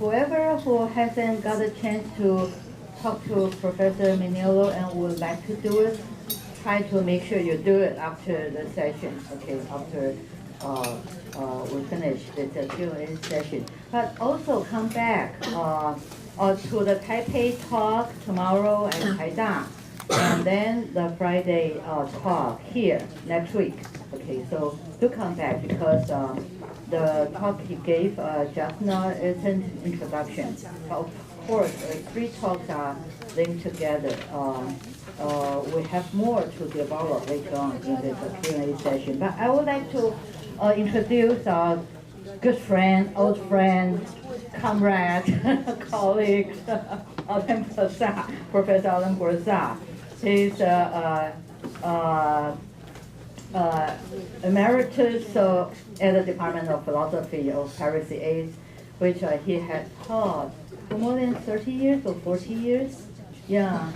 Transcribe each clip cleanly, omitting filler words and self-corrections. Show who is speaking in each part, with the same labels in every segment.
Speaker 1: whoever who hasn't got a chance to talk to Professor Mignolo and would like to do it, try to make sure you do it after the session, okay, after we finish the Q&A session. But also come back to the Taipei talk tomorrow at Taidang, and then the Friday talk here next week. Okay, so do come back because the talk he gave just now is an introduction. Of course, 3 talks are linked together. We have more to develop later on in this Q&A session. But I would like to introduce our good friend, old friend, comrade, colleague, Professor Alain Broussard. He's emeritus at the Department of Philosophy of Paris VIII, which he has taught for more than 30 years or 40 years. Yeah.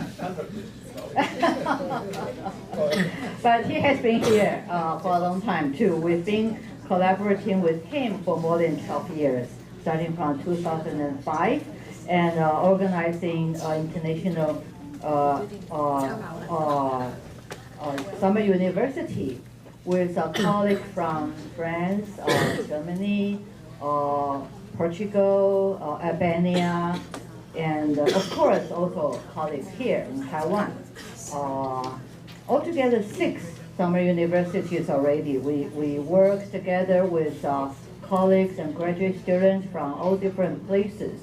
Speaker 1: But he has been here for a long time too. We've been collaborating with him for more than 12 years, starting from 2005, and organizing international summer university with colleagues from France, Germany, Portugal, Albania, and of course also colleagues here in Taiwan. Altogether 6 summer universities already. We work together with colleagues and graduate students from all different places.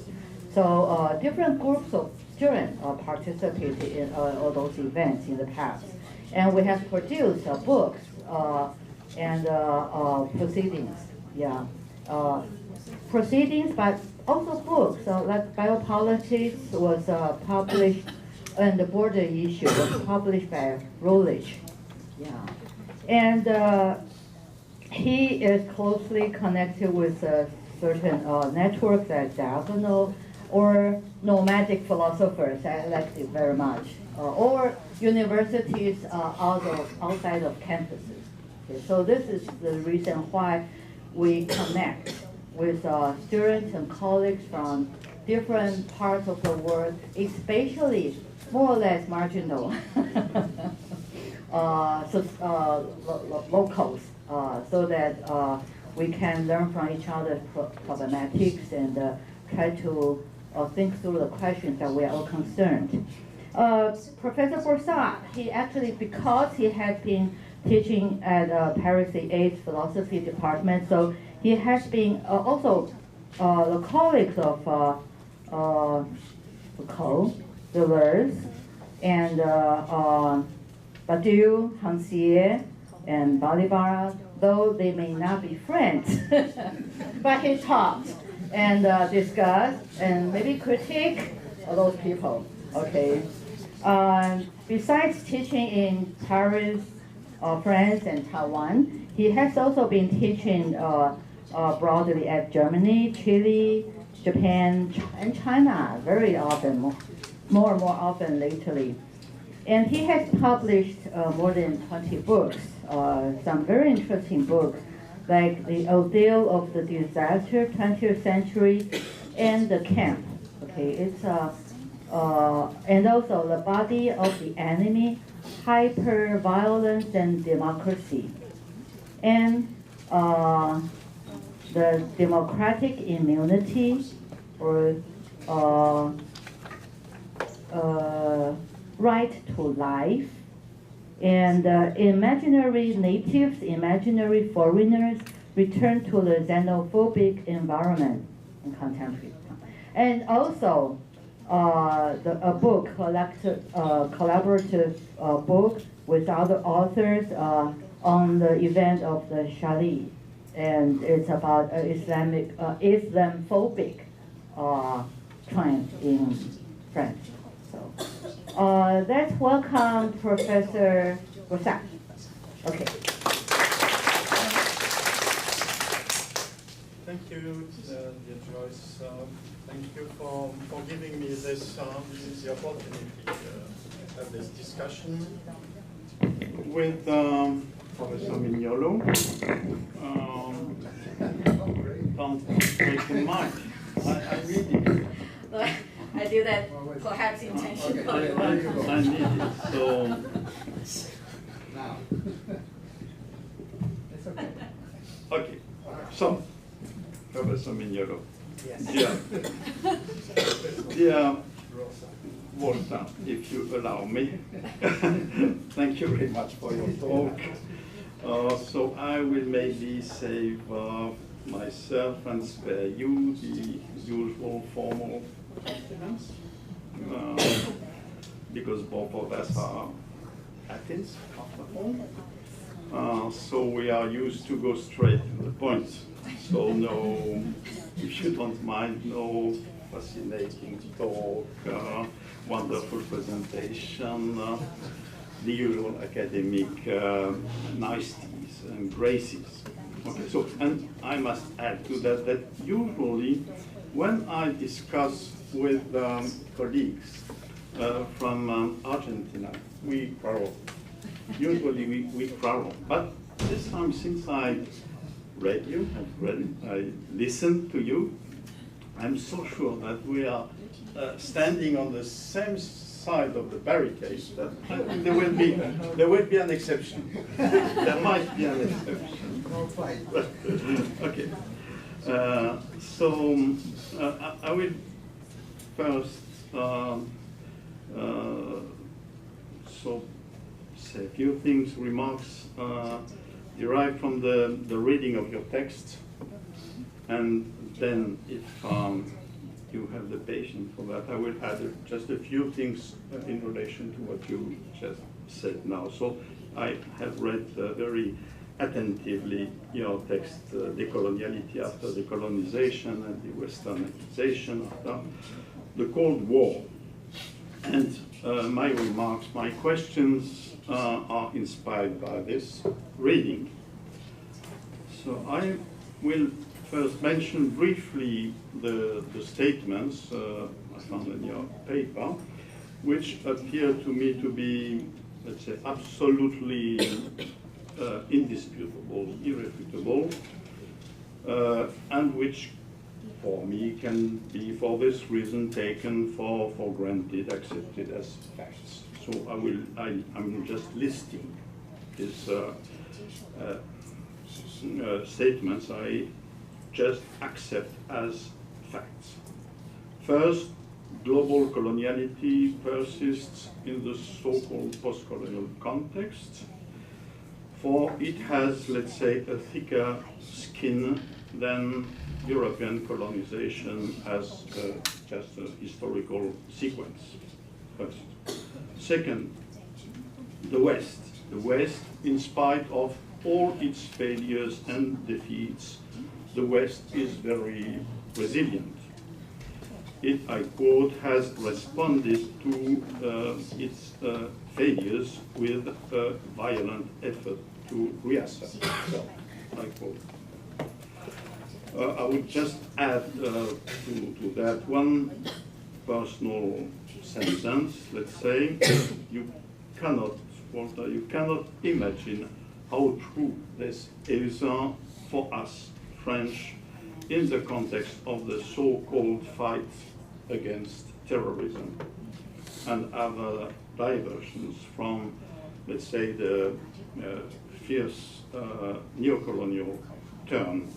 Speaker 1: So different groups of students participated in all those events in the past. And we have produced books and proceedings. Yeah. Proceedings, but also books like Biopolitics was published, and the border issue was published by Routledge. Yeah, and he is closely connected with certain networks like Diagonal or nomadic philosophers. I like it very much, or universities outside of campuses. Okay, so this is the reason why we connect with students and colleagues from different parts of the world, especially more or less marginal locals, so that we can learn from each other's problematics and try to think through the questions that we are all concerned. Professor Broussard, he actually, because he has been teaching at Paris VIII philosophy department, so he has been also the colleagues of Foucault, Deleuze, and Badiou, Rancière, and Bolivar, though they may not be friends, but he taught and discussed and maybe critique all those people, okay? Besides teaching in Paris, France, and Taiwan, he has also been teaching broadly at Germany, Chile, Japan, and China very often, more and more often lately. And he has published more than 20 books, some very interesting books, like The Ordeal of the Disaster, 20th Century, and The Camp. Okay, it's and also The Body of the Enemy, Hyper-Violence and Democracy, and The Democratic Immunity, or Right to Life, and Imaginary Natives, Imaginary Foreigners Return to the Xenophobic Environment in Contemporary Time. And also a book, collaborative book with other authors on the event of the Shali, and it's about Islamophobic trend in France. So let's welcome Professor Broussard. Okay.
Speaker 2: Thank you, dear Joyce. Thank you for giving me this the opportunity to have this discussion with Professor Mignolo. Don't take in mind I need it.
Speaker 1: I do that perhaps intentionally.
Speaker 2: I need it. So
Speaker 3: Now. It's okay.
Speaker 2: okay. So Professor Mignolo.
Speaker 3: Yes.
Speaker 2: Dear Walter, if you allow me, thank you very much for your talk. So I will maybe save myself and spare you the usual formal compliments, because both of us are Athens after all. So we are used to go straight to the point. So no, if you don't mind, no fascinating talk, wonderful presentation, the usual academic niceties and graces. Okay, so, and I must add to that that usually when I discuss with colleagues from Argentina, we quarrel. Usually we quarrel, but this time since I read you, I listened to you, I'm so sure that we are standing on the same side of the barricade that there will be an exception. There might be an exception.
Speaker 3: No fight.
Speaker 2: Okay. So I will first so say a few things, remarks derived from the reading of your text, and then if you have the patience for that, I will add just a few things in relation to what you just said now. So I have read very attentively your text, Decoloniality after Decolonization and the Westernization after the Cold War. And my remarks, my questions are inspired by this reading. So I will first mention briefly the statements I found in your paper, which appear to me to be, let's say, absolutely indisputable, irrefutable, and which for me can be for this reason taken for granted, accepted as facts. So I'm just listing these statements I just accept as facts. First, global coloniality persists in the so-called post-colonial context, for it has, let's say, a thicker skin than European colonization as just a historical sequence. First. Second, the West, in spite of all its failures and defeats, the West is very resilient. It, I quote, has responded to its failures with a violent effort to reassert itself, I quote. I would just add to that one personal sentence, let's say. You cannot, Walter, you cannot imagine how true this is for us French in the context of the so-called fight against terrorism and other diversions from, let's say, the fierce neocolonial turn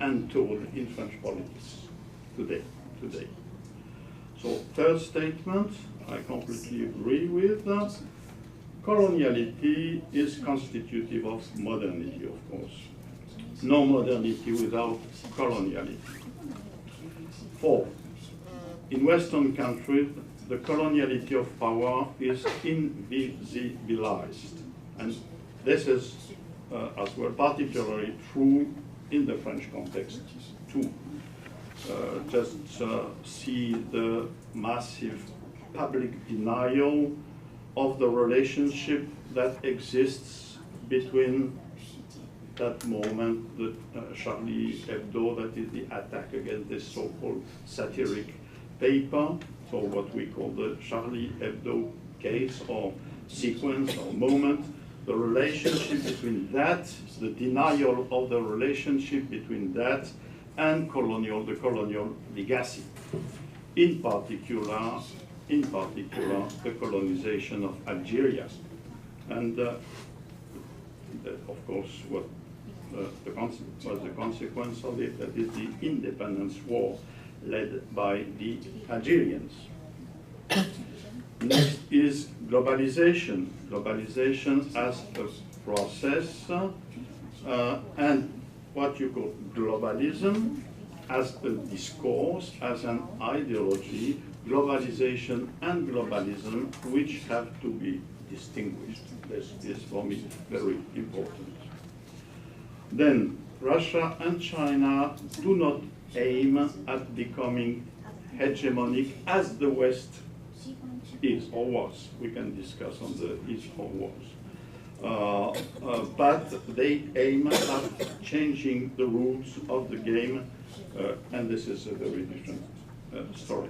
Speaker 2: untold in French politics today. So third statement, I completely agree with. Coloniality is constitutive of modernity, of course. No modernity without coloniality. Fourth, in Western countries, the coloniality of power is invisibilized. And this is as well particularly true in the French context too. Just see the massive public denial of the relationship that exists between that moment, the Charlie Hebdo, that is the attack against this so-called satiric paper, so what we call the Charlie Hebdo case or sequence or moment, the relationship between that, the denial of the relationship between that and the colonial legacy, in particular, the colonization of Algeria. And of course, what was the consequence of it, that is the independence war led by the Algerians. Next is globalization. Globalization as a process and what you call globalism as a discourse, as an ideology, globalization and globalism, which have to be distinguished. This is for me very important. Then Russia and China do not aim at becoming hegemonic as the West is or was. We can discuss on the is or was. But they aim at changing the rules of the game, and this is a very different story.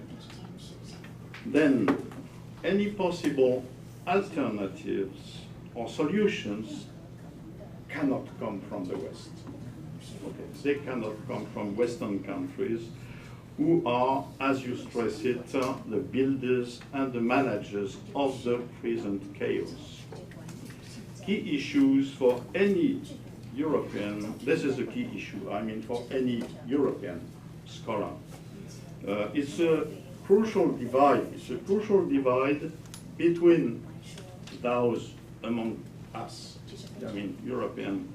Speaker 2: Then, any possible alternatives or solutions cannot come from the West. Okay. They cannot come from Western countries who are, as you stress it, the builders and the managers of the present chaos. Key issues for any European, this is a key issue, I mean for any European scholar. It's a crucial divide. It's a crucial divide between those among us, I mean European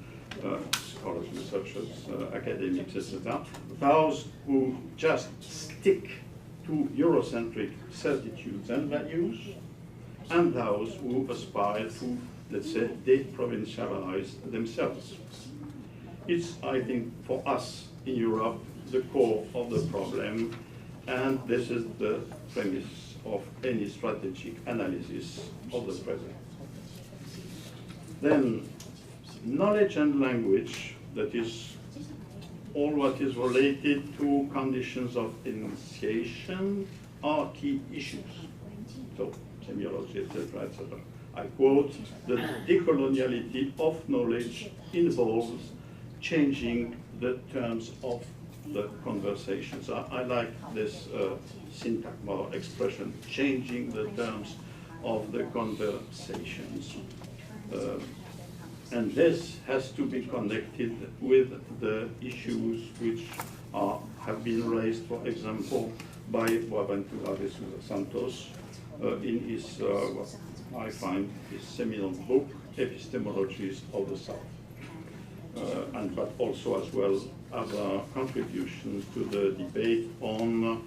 Speaker 2: scholars, researchers, academics, etc., those who just stick to Eurocentric certitudes and values, and those who aspire to, let's say, deprovincialize themselves. It's, I think, for us in Europe, the core of the problem, and this is the premise of any strategic analysis of the present. Then, knowledge and language, that is all what is related to conditions of enunciation, are key issues. So, semiology, etc., etc. I quote, the decoloniality of knowledge involves changing the terms of the conversations. I like this syntagma expression, changing the terms of the conversations. And this has to be connected with the issues which have been raised, for example, by Boaventura de Sousa Santos in his, what I find, his seminal book, Epistemologies of the South. But also as well other contributions to the debate on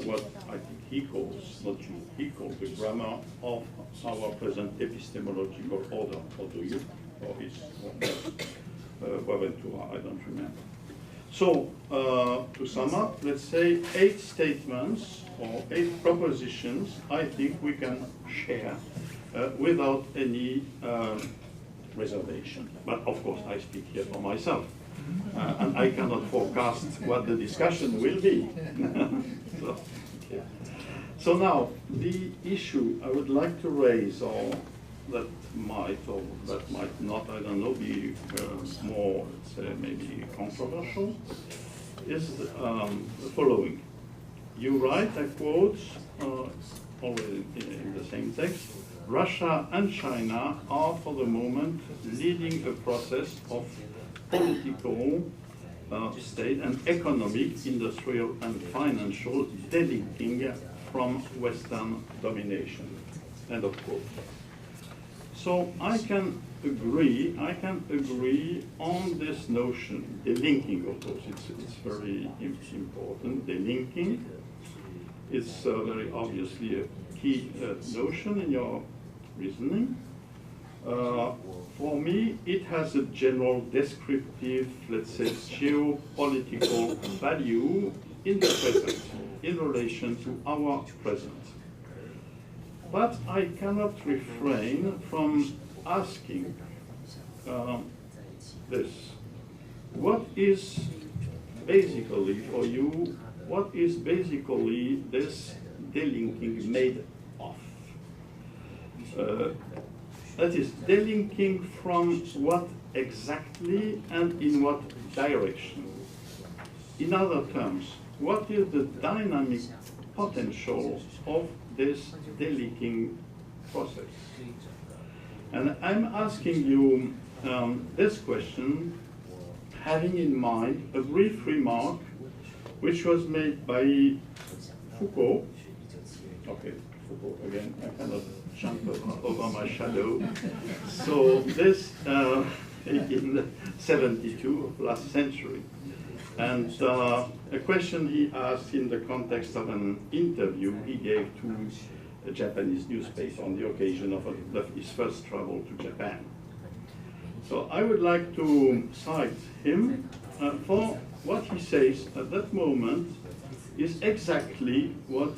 Speaker 2: what I think he calls, not you, he calls the grammar of our present epistemological order, or do you? Or his Boaventura, I don't remember. So, to sum up, let's say 8 statements or 8 propositions I think we can share without any reservation. But of course, I speak here for myself. And I cannot forecast what the discussion will be. So now, the issue I would like to raise, or that might not, I don't know, be more, let's say, maybe controversial, is the following. You write, I quote, already in the same text, Russia and China are for the moment leading a process of political, state and economic, industrial and financial delinking from Western domination. End of quote. So I can agree on this notion, the linking, of course, it's very important, the linking. It's very obviously a key notion in your reasoning. For me, it has a general descriptive, let's say, geopolitical value in the present, in relation to our present. But I cannot refrain from asking this. What is basically, for you, what is basically this delinking made of? That is, delinking from what exactly and in what direction? in other terms, what is the dynamic potential of this delinking process? And I'm asking you this question, having in mind a brief remark which was made by Foucault. Okay, Foucault again, I cannot jump over my shadow. So this in 72 of last century. And a question he asked in the context of an interview he gave to a Japanese newspaper on the occasion of his first travel to Japan. So I would like to cite him for what he says at that moment is exactly what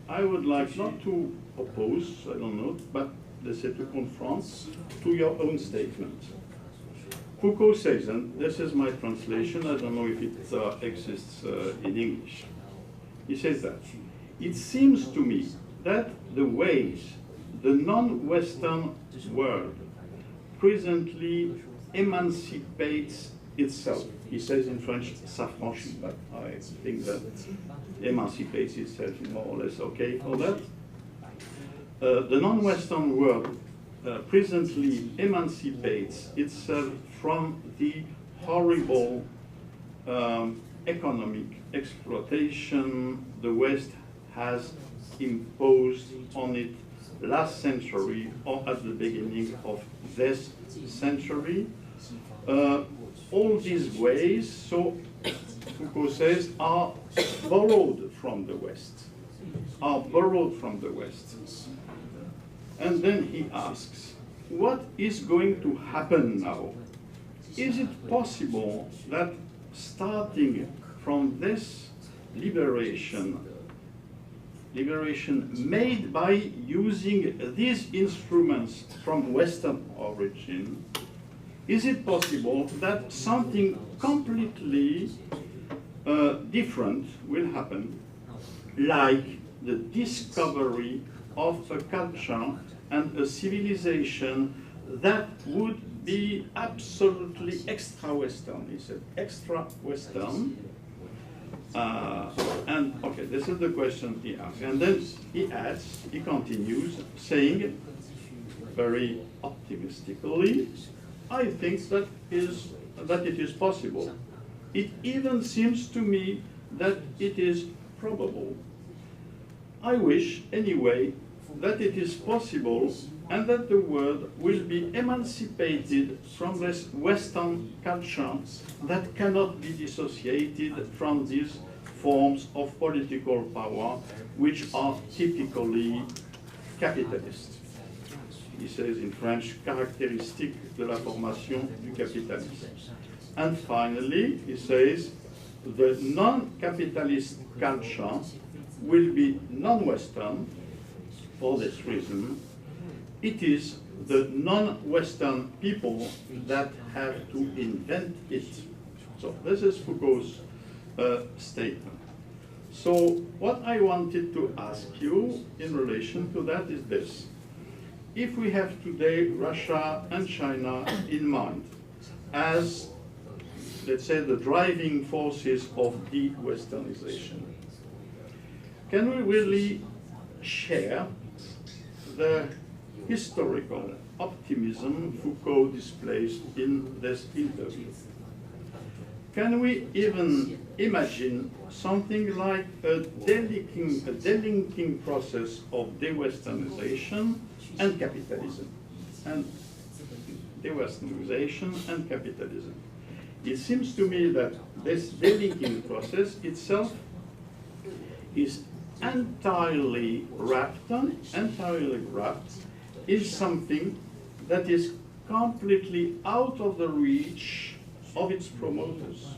Speaker 2: I would like not to oppose, I don't know, but let's say to confront to your own statement. Foucault says, and this is my translation, I don't know if it exists in English. He says that, it seems to me that the ways the non-Western world presently emancipates itself. He says in French, s'affranchit, but I think that emancipates itself is more or less okay for that. The non-Western world presently emancipates itself from the horrible economic exploitation the West has imposed on it last century or at the beginning of this century. All these ways, so Foucault says, are borrowed from the West, And then he asks, what is going to happen now? Is it possible that starting from this liberation made by using these instruments from Western origin, is it possible that something completely different will happen, like the discovery of a culture and a civilization that would be absolutely extra-Western? He said extra-Western. And okay, this is the question he asks. And then he continues, saying very optimistically, I think that it is possible. It even seems to me that it is probable. I wish, anyway, that it is possible and that the world will be emancipated from this Western culture that cannot be dissociated from these forms of political power which are typically capitalist. He says in French, caractéristique de la formation du capitalisme. And finally, he says, the non-capitalist culture will be non-Western for this reason. It is the non-Western people that have to invent it. So this is Foucault's statement. So what I wanted to ask you in relation to that is this. If we have today Russia and China in mind as, let's say, the driving forces of de-Westernization, can we really share the historical optimism Foucault displays in this interview? Can we even imagine something like a delinking process of de-Westernization and capitalism? And de-Westernization and capitalism. It seems to me that this delinking process itself is entirely wrapped in something that is completely out of the reach of its promoters.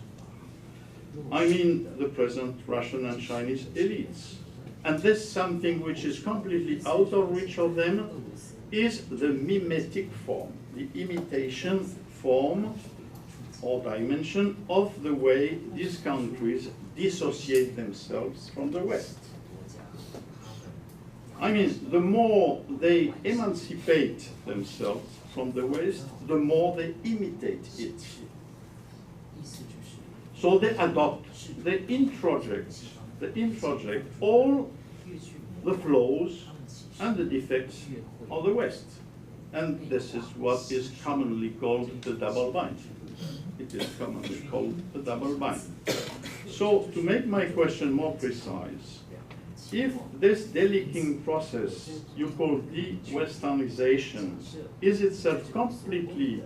Speaker 2: I mean the present Russian and Chinese elites. And this something which is completely out of reach of them is the mimetic form, the imitation form or dimension of the way these countries dissociate themselves from the West. I mean, the more they emancipate themselves from the West, the more they imitate it.
Speaker 4: So they introject all the flaws and the defects of the West. And this is what is commonly called the double bind. It is commonly called the double bind. So to make my question more precise, if this delicking process you call de-Westernization is itself completely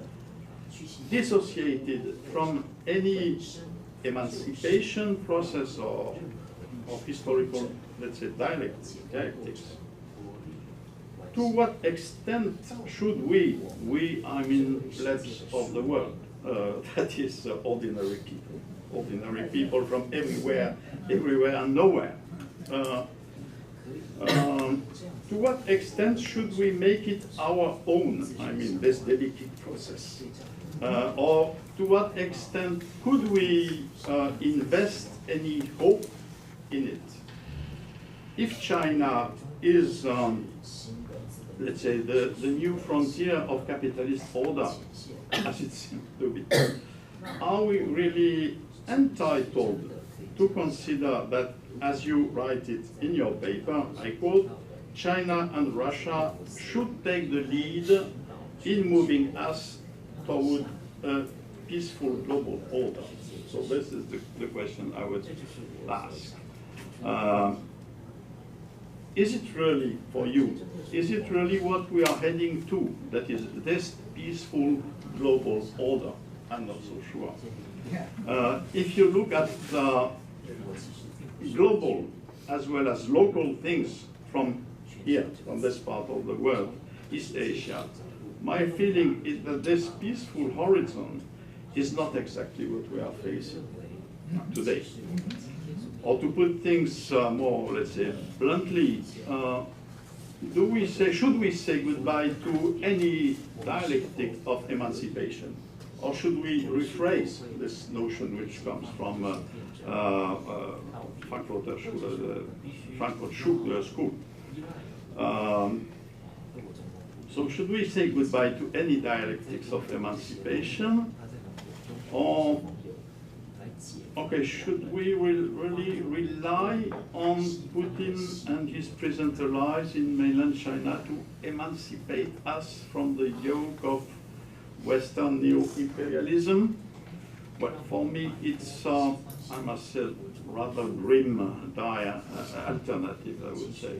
Speaker 4: dissociated from any emancipation process or of historical, let's say, dialectics, to what extent should we, I mean plebs of the world, that is ordinary people from everywhere and nowhere, to what extent should we make it our own, I mean this delicate process? Or to what extent could we invest any hope in it? If China is, let's say, the new frontier of capitalist order, as it seems to be, are we really entitled to consider that, as you write it in your paper, I quote, China and Russia should take the lead in moving us toward a peaceful global order? So this is the question I would ask. Is it really, for you, is it really what we are heading to, that is this peaceful global order? I'm not so sure. If you look at global as well as local things from here, from this part of the world, East Asia, my feeling is that this peaceful horizon is not exactly what we are facing today. Or to put things more, let's say, bluntly, should we say goodbye to any dialectic of emancipation? Or should we rephrase this notion which comes from Frankfurter School? So should we say goodbye to any dialectics of emancipation? Or, okay, should we really rely on Putin and his present allies in mainland China to emancipate us from the yoke of Western neo-imperialism? Well, for me, it's, I must say, rather grim, dire alternative, I would say.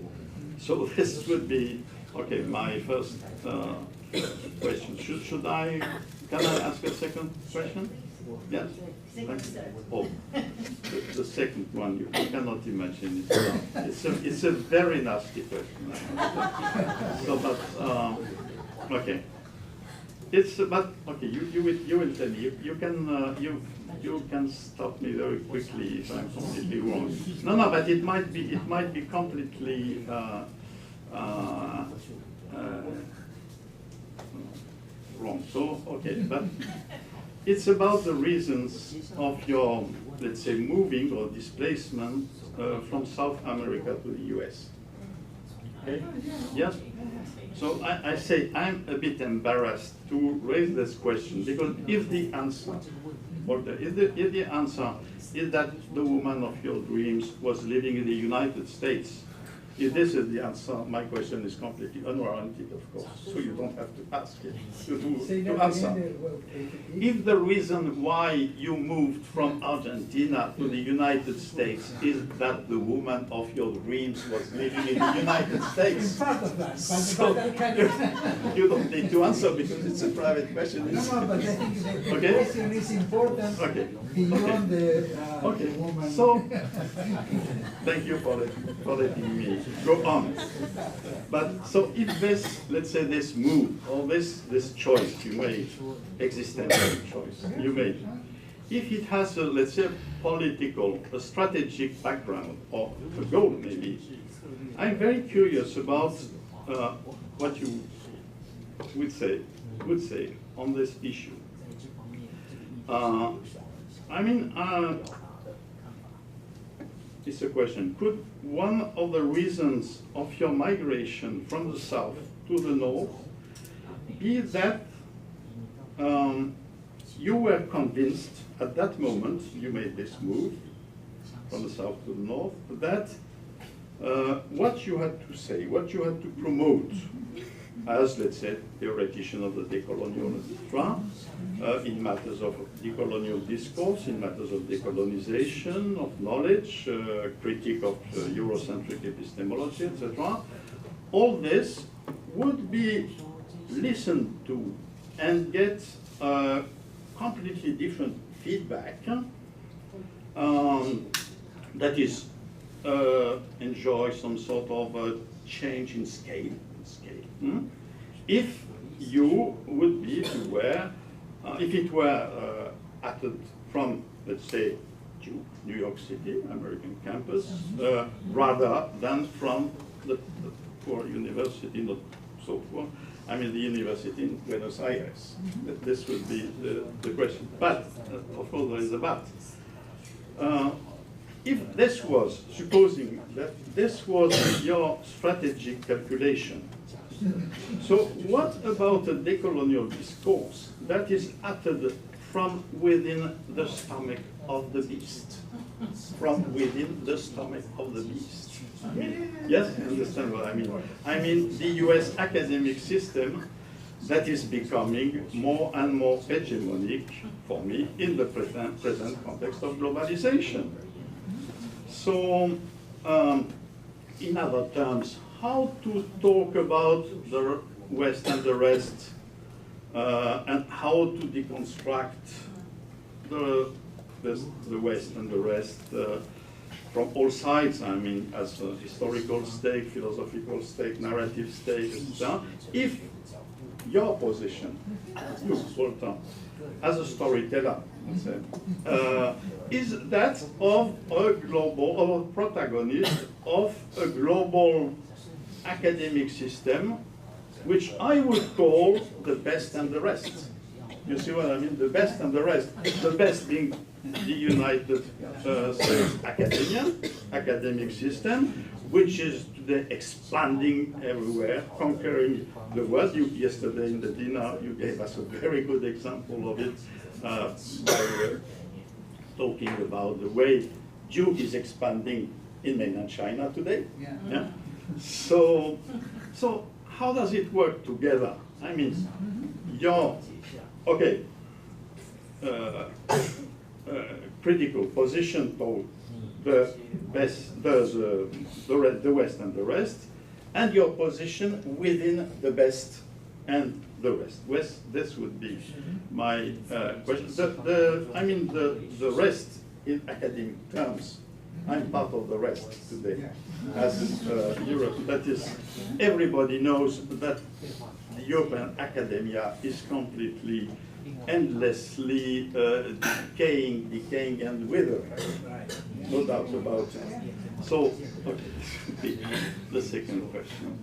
Speaker 4: So this would be, okay, my first question. Can I ask a second question? Yes? Oh, the second one, you cannot imagine it. It's a very nasty question. So, but, okay. But okay, you will tell me. You can stop me very quickly if I'm completely wrong. No, but it might be completely wrong. So okay, but it's about the reasons of your, let's say, moving or displacement from South America to the US. Okay? Yes? So I say I'm a bit embarrassed to raise this question, because if the answer, if the answer is that the woman of your dreams was living in the United States, if this is the answer, my question is completely unwarranted, of course, so you don't have to ask it to answer. If the reason why you moved from Argentina to the United States is that the woman of your dreams was living in the United States,
Speaker 5: part of that,
Speaker 4: so you don't need to answer because it's a private question.
Speaker 5: No, but I think the
Speaker 4: okay?
Speaker 5: question is important beyond the woman.
Speaker 4: So, thank you for letting me go on. But so if this, let's say this move, or this choice you made, existential choice you made, if it has a, let's say, political, a strategic background, or a goal maybe, I'm very curious about what you would say on this issue. I mean, it's a question. Could one of the reasons of your migration from the south to the north be that you were convinced at that moment, you made this move from the south to the north, that what you had to say, what you had to promote as, let's say, theoretician of the decolonial era, in matters of decolonial discourse, in matters of decolonization, of knowledge, critique of Eurocentric epistemology, etc. All this would be listened to and get completely different feedback that is enjoy some sort of a change in scale. If you would be, if it were uttered from, let's say, New York City, American campus, rather than from the poor university, not so poor, I mean the university in Buenos Aires. This would be the question. But, of course, there is a but. If this was, supposing that this was your strategic calculation, so what about a decolonial discourse that is uttered from within the stomach of the beast? From within the stomach of the beast. Yes, you understand what I mean? I mean the US academic system that is becoming more and more hegemonic for me in the present context of globalization. So, in other terms, how to talk about the West and the rest, and how to deconstruct the West and the rest from all sides, I mean, as a historical stake, philosophical stake, narrative stake, etc. If your position, you, Subaltern, as a storyteller, is that of a global, of a protagonist of a global academic system, which I would call the best and the rest. You see what I mean? The best and the rest. The best being the United States academic system, which is today expanding everywhere, conquering the world. Yesterday in the dinner, you gave us a very good example of it by talking about the way Jew is expanding in mainland China today. Yeah? So how does it work together? I mean, your critical position toward the best, the West and the rest, and your position within the best and the rest. This would be my question. I mean the rest in academic terms. I'm part of the rest today, as Europe. That is, everybody knows that the European academia is completely, endlessly decaying and withering. No doubt about it. So, okay, the second question.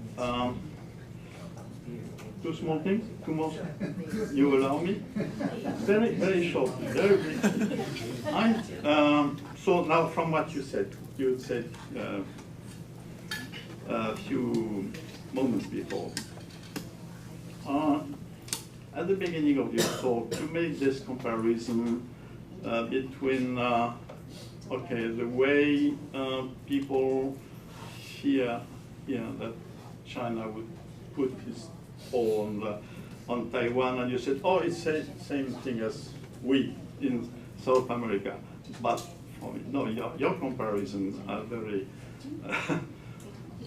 Speaker 4: Two small things? Two more? You allow me? Very, very shortly, very briefly. So now from what you said a few moments before. At the beginning of your talk, you made this comparison between, the way people fear that China would put his paw on Taiwan, and you said, oh, it's the same thing as we in South America. But for me, no, your comparisons are very,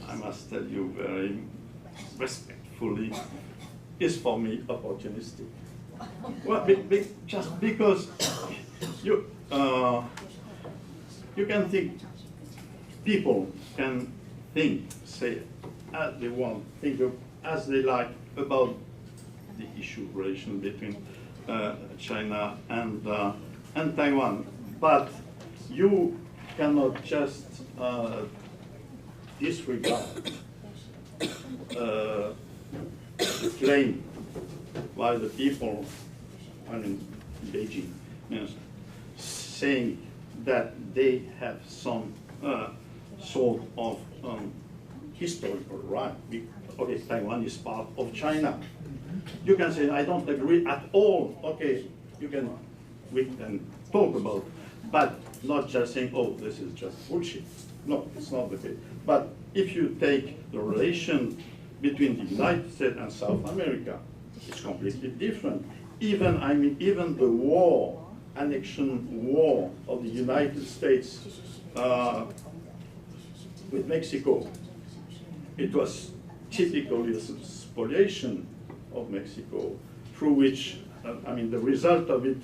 Speaker 4: I must tell you very respectfully, is for me opportunistic. Well, just because you can think, people can think, say, as they want, think of, as they like about the issue relation between China and Taiwan, but you cannot just disregard the claim by the people, I mean, Beijing, saying that they have some sort of historical right. Okay, Taiwan is part of China. You can say, I don't agree at all. Okay, we can talk about, but not just saying, oh, this is just bullshit. No, it's not the case. But if you take the relation between the United States and South America, it's completely different. Even the war, annexion war of the United States with Mexico, it was typically a spoliation of Mexico, through which, the result of it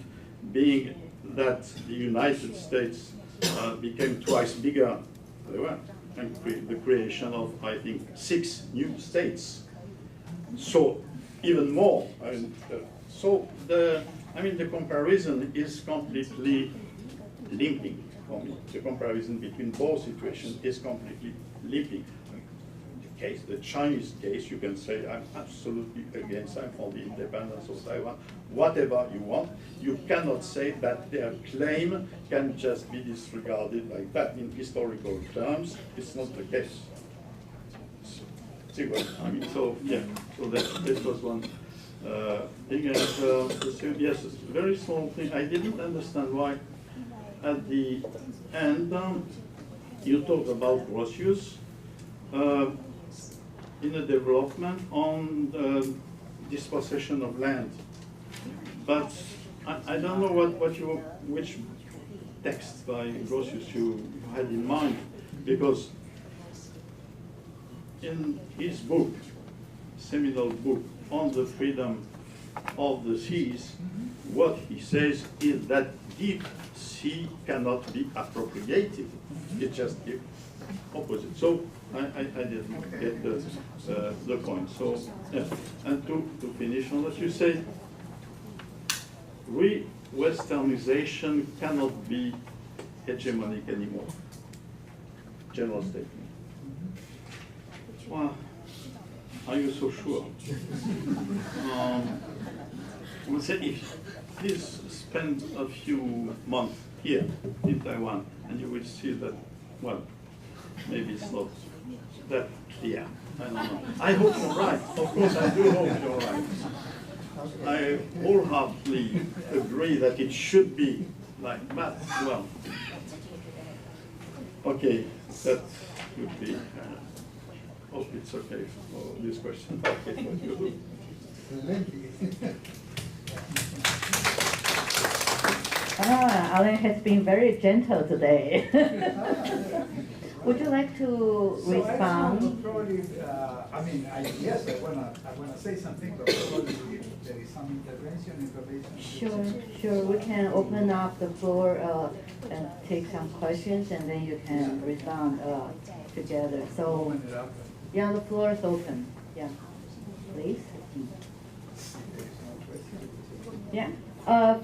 Speaker 4: being that the United States became twice bigger than they were, and the creation of, I think, 6 new states. So even more. So the comparison is completely limping for me. The comparison between both situations is completely limping. The Chinese case, you can say, I'm absolutely against, I'm for the independence of Taiwan, whatever you want. You cannot say that their claim can just be disregarded like that. In historical terms, it's not the case. See what I mean? So, yeah, so this was one thing. And yes, very small thing. I didn't understand why at the end you talk about Grotius. In a development on the dispossession of land. But I don't know which text by Grotius you had in mind, because in his book, seminal book on the freedom of the seas, what he says is that deep sea cannot be appropriated. It's just the opposite. So I didn't get the point. So, yeah. And to finish on what you say, Westernization cannot be hegemonic anymore. General statement. Well, are you so sure? I would say, please spend a few months here in Taiwan, and you will see that, well, maybe it's not that clear. I don't know. I hope you're right. Of course, I do hope you're right. I wholeheartedly agree that it should be like that. Well, okay, that would be. Hope it's okay for this question. Okay, what you do.
Speaker 1: Alan has been very gentle today. Would you like to respond?
Speaker 5: So probably, yes, I wanna say something, but probably there is some intervention in relation.
Speaker 1: Sure. We can open up the floor and take some questions, and then you can respond together. So, yeah, the floor is open. Yeah, please. Yeah.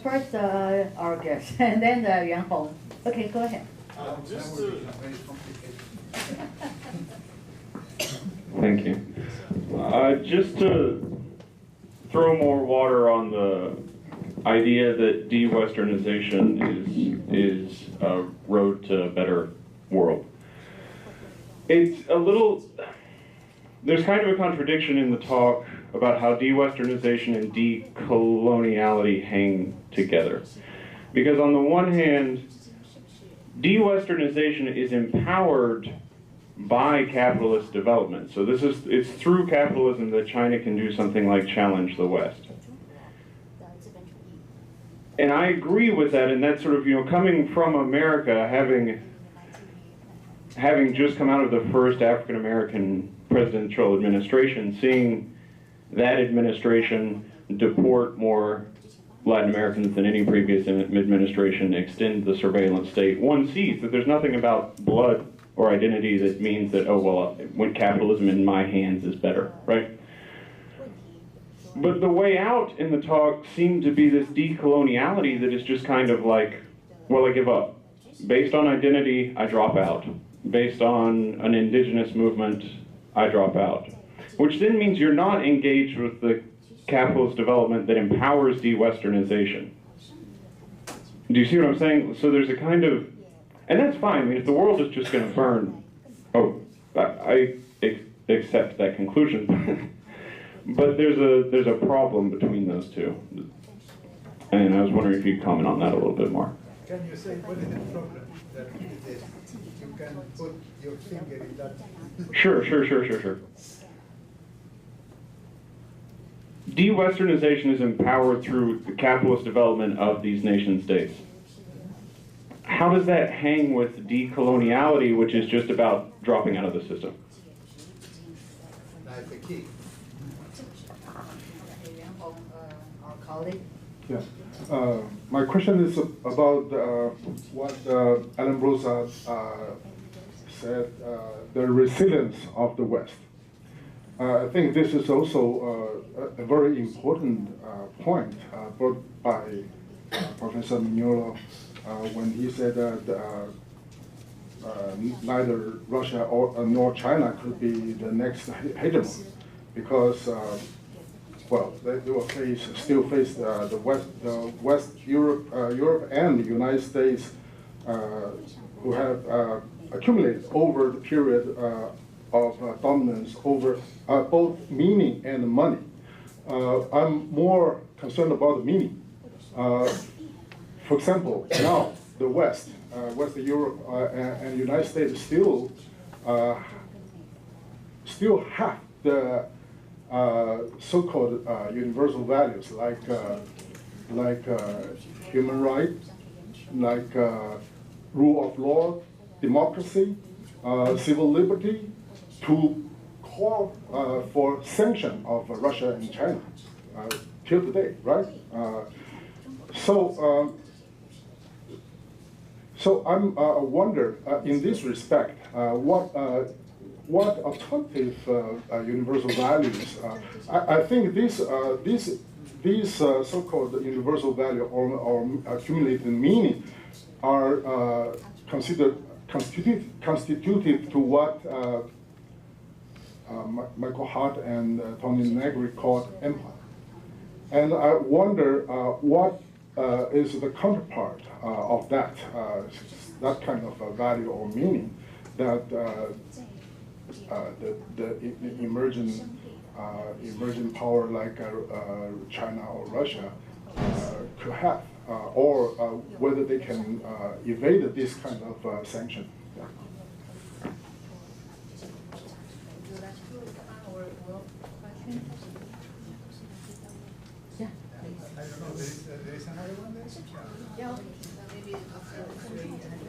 Speaker 1: First, our guest, and then Yuan Hong. Okay, go ahead.
Speaker 6: Thank you. Just to throw more water on the idea that de-Westernization is a road to a better world. It's a little, there's kind of a contradiction in the talk about how de-Westernization and decoloniality hang together. Because on the one hand, de-Westernization is empowered by capitalist development. So it's through capitalism that China can do something like challenge the West. And I agree with that, and that's sort of, coming from America, having just come out of the first African-American presidential administration, seeing that administration deport more Latin Americans than any previous administration, extend the surveillance state, one sees that there's nothing about blood or identity that means that, oh, well, when capitalism in my hands is better, right? But the way out in the talk seemed to be this decoloniality that is just kind of like, well, I give up. Based on identity, I drop out. Based on an indigenous movement, I drop out. Which then means you're not engaged with the capitalist development that empowers de-Westernization. Do you see what I'm saying? So there's a kind of, and that's fine. I mean, if the world is just going to burn, I accept that conclusion. But there's a problem between those two. And I was wondering if you could comment on that a little bit more.
Speaker 5: Can you say what is the problem that you can put your finger in that?
Speaker 6: Sure. De-Westernization is empowered through the capitalist development of these nation states. How does that hang with decoloniality, which is just about dropping out of the system?
Speaker 5: That's the key.
Speaker 1: Our colleague.
Speaker 7: Yeah. My question is about what Alan Brosa said, the resilience of the West. I think this is also a very important point brought by Professor Mignolo when he said that neither Russia nor China could be the next hegemon, because well, they will still face the West Europe and the United States, who have accumulated over the period of dominance over both meaning and money. I'm more concerned about the meaning. For example, now the West, Western Europe and the United States still have the so-called universal values like human rights, like rule of law, democracy, civil liberty, to call for sanction of Russia and China till today, right? So I'm wonder in this respect what alternative universal values? I think these so-called universal value or accumulated meaning are constitutive to what Michael Hart and Tony Negri called empire. And I wonder what is the counterpart of that kind of value or meaning that the emerging power like China or Russia could have, or whether they can evade this kind of sanction. Yeah.
Speaker 5: I don't know, there is another one there?
Speaker 1: Yeah, okay. So maybe after 3 and then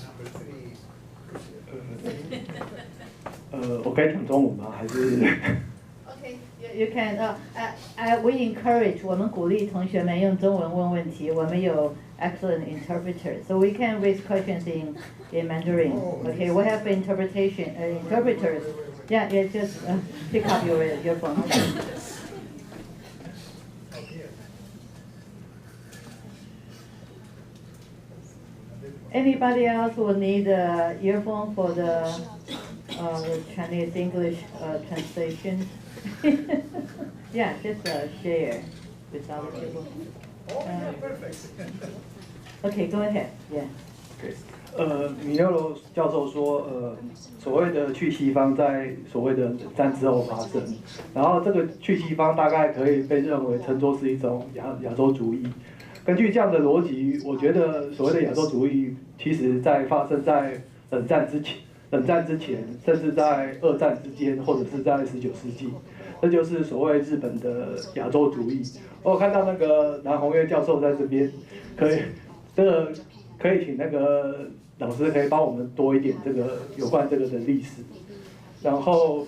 Speaker 5: Number 3.
Speaker 8: 我该讲中文吗？还是
Speaker 1: Okay, you can. We encourage 我们鼓励同学们用中文问问题。我们有 excellent interpreters, so we can raise questions in Mandarin. Okay, we have interpreters. Yeah, just pick up your phone. Anybody else will need an earphone for the Chinese-English translation? Yeah, just share with other people.
Speaker 5: Perfect.
Speaker 1: Okay, go ahead. Yeah.
Speaker 8: 米纽罗教授说，所谓的去西方在所谓的冷战之后发生，然后这个去西方大概可以被认为称作是一种亚洲主义。根据这样的逻辑，我觉得所谓的亚洲主义，其实在发生在冷战之前，甚至在2战之间，或者是在19世纪，这就是所谓日本的亚洲主义。我有看到那个南宏岳教授在这边，可以请那个老师可以帮我们多一点这个有关这个的历史。然后，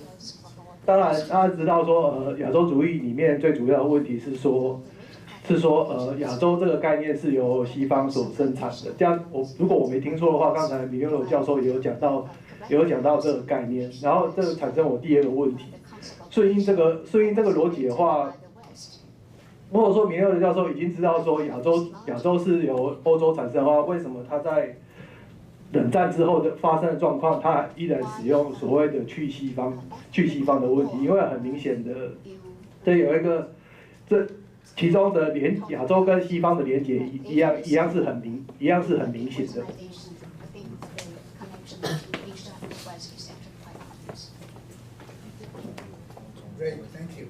Speaker 8: 当然大家知道说，亚洲主义里面最主要的问题是说亚洲这个概念是由西方所生产的。这样，如果我没听错的话，刚才米纽罗教授也有讲到这个概念。然后这个产生我第2个问题，顺应这个逻辑的话，如果说米纽罗教授已经知道说亚洲是由欧洲产生的话，为什么他在冷战之后的发生的状况，他依然使用所谓的去西方的问题？因为很明显的，这有一个其中的亚洲跟西方的连结一样是很明显的。
Speaker 5: Great, thank you.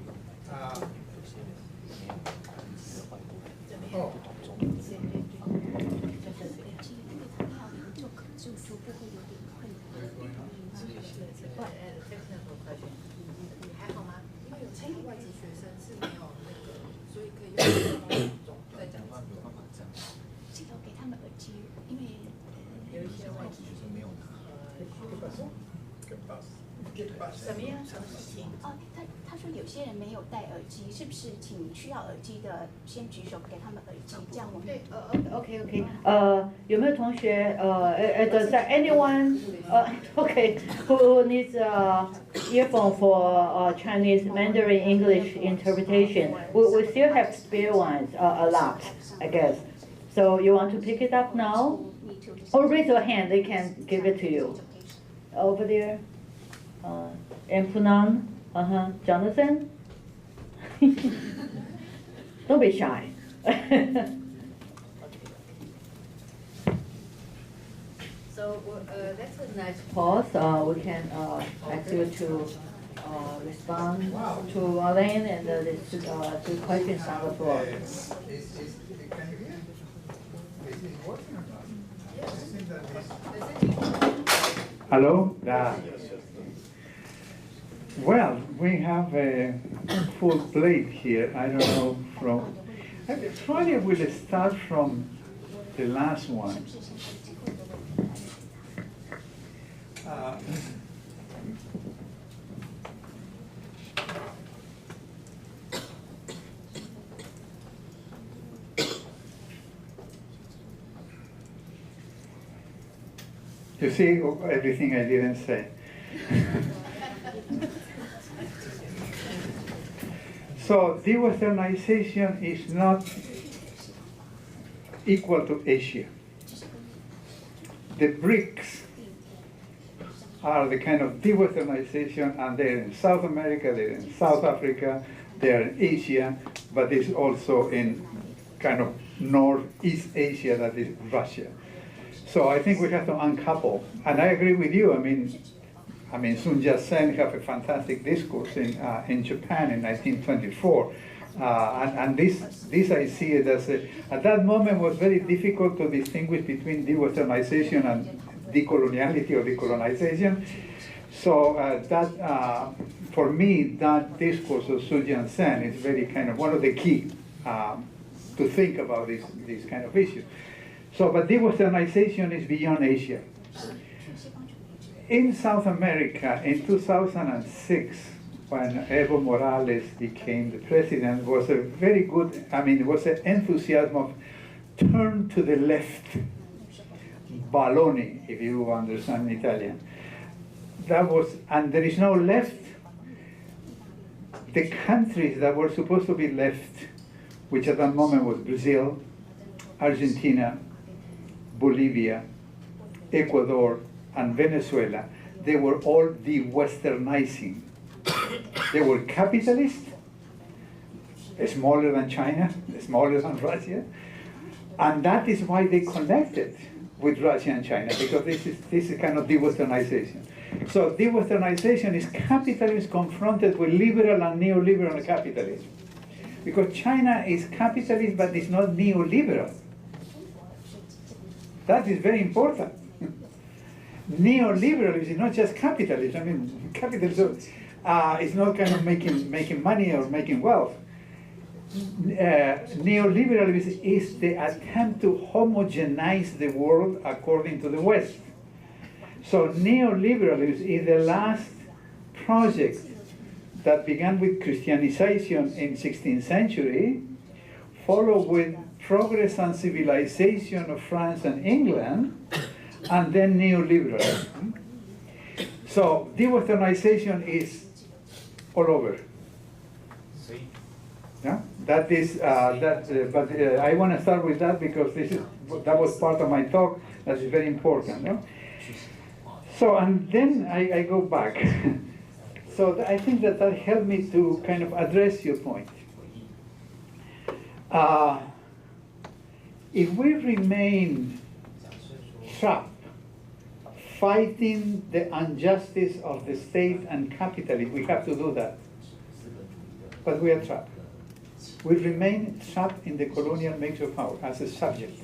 Speaker 9: 还好吗？因为有参与外籍学生是没有那个，所以可以用种在讲话。
Speaker 10: 记得给他们耳机，因为
Speaker 9: 有一些外籍学生没有拿。什么样什么事情？
Speaker 10: 哦，他说有些人没有戴耳机，是不是请需要耳机的先举手给他们耳机，这样我们
Speaker 9: 对
Speaker 1: OK，有没有同学does there anyone okay who needs earphone for Chinese Mandarin English interpretation? We still have spare ones, a lot, I guess. So you want to pick it up now? Or raise your hand, they can give it to you. Over there. And Fanon, Jonathan? Don't be shy. So that's a nice pause. We can ask you to respond to Alain and the two questions on the floor.
Speaker 5: Can you hear? Is it working or not? Yes.
Speaker 11: Hello? Well, we have a full plate here. I don't know from. Probably we'll start from the last one. You see everything I didn't say. So Dewesternization is not equal to Asia. The BRICS are the kind of Dewesternization, and they're in South America, they're in South Africa, they're in Asia, but it's also in kind of Northeast Asia, that is Russia. So I think we have to uncouple, and I agree with you. I mean, Sun Yat-sen have a fantastic discourse in Japan in 1924, and this I see it as at that moment was very difficult to distinguish between Dewesternization and decoloniality or decolonization. So for me, that discourse of Sun Yat-sen is very kind of one of the key to think about this kind of issue. So, but Dewesternization is beyond Asia. In South America, in 2006, when Evo Morales became the president, was a very good, it was an enthusiasm of turn to the left, Balloni, if you understand Italian. That was, and there is no left. The countries that were supposed to be left, which at that moment was Brazil, Argentina, Bolivia, Ecuador, and Venezuela, they were all de-Westernizing. They were capitalist, smaller than China, smaller than Russia, and that is why they connected with Russia and China, because this is kind of de-Westernization. So de-Westernization is capitalism confronted with liberal and neoliberal capitalism. Because China is capitalist, but it's not neoliberal. That is very important. Neoliberalism is not just capitalism. Capitalism is not kind of making money or making wealth. Neoliberalism is the attempt to homogenize the world according to the West. So neoliberalism is the last project that began with Christianization in 16th century, followed with progress and civilization of France and England, and then neoliberalism. So de-Westernization is all over. Yeah, that is but I want to start with that because that was part of my talk. That is very important. No? So and then I go back. So I think that helped me to kind of address your point. If we remain trapped, fighting the injustice of the state and capitalism, we have to do that. But we are trapped. We remain trapped in the colonial major power as a subject.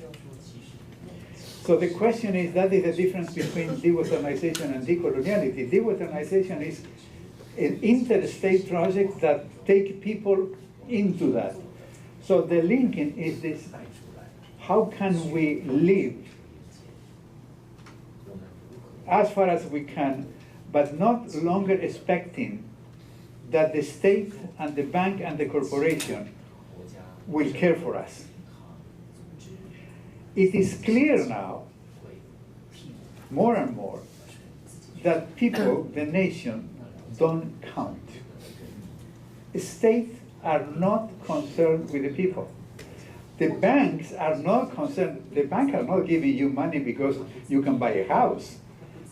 Speaker 11: So the question is, that is the difference between de-Westernization and decoloniality. De-Westernization is an interstate project that take people into that. So the linking is this, how can we live as far as we can, but not longer expecting that the state and the bank and the corporation will care for us. It is clear now, more and more, that people, the nation, don't count. States are not concerned with the people. The banks are not concerned. The banks are not giving you money because you can buy a house.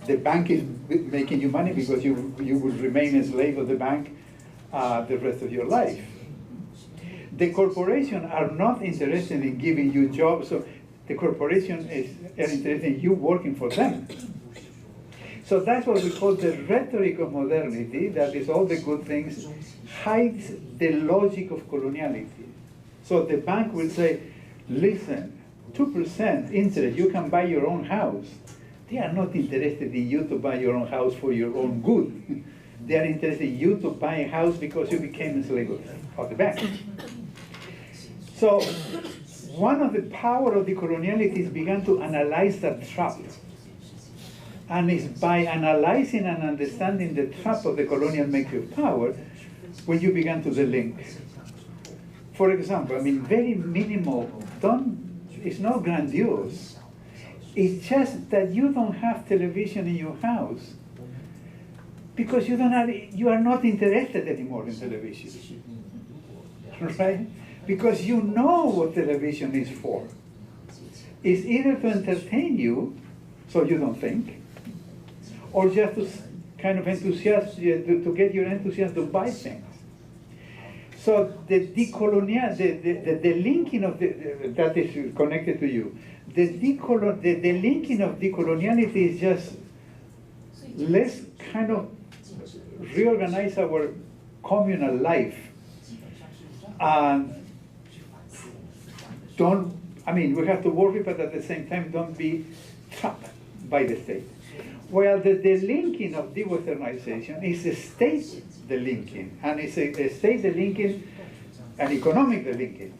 Speaker 11: The bank is making you money because you will remain a slave of the bank the rest of your life. The corporations are not interested in giving you jobs, so the corporation is interested in you working for them. So that's what we call the rhetoric of modernity, that is all the good things, hides the logic of coloniality. So the bank will say, listen, 2% interest, you can buy your own house. They are not interested in you to buy your own house for your own good. They are interested in you to buy a house because you became a slave of the bank. So one of the power of decoloniality is began to analyze that trap. And it's by analyzing and understanding the trap of the colonial maker of power when you began to link. For example, I mean, very minimal, it's not grandiose. It's just that you don't have television in your house because you are not interested anymore in television, right? Because you know what television is for. It's either to entertain you, so you don't think, or just to kind of to get your enthusiasm to buy things. So the linking of that is connected to you. The linking of decoloniality is just let's kind of reorganize our communal life and we have to worry, but at the same time don't be trapped by the state. Well, the linking of Dewesternization is a state the linking, and it's a state the linking and economic the linking.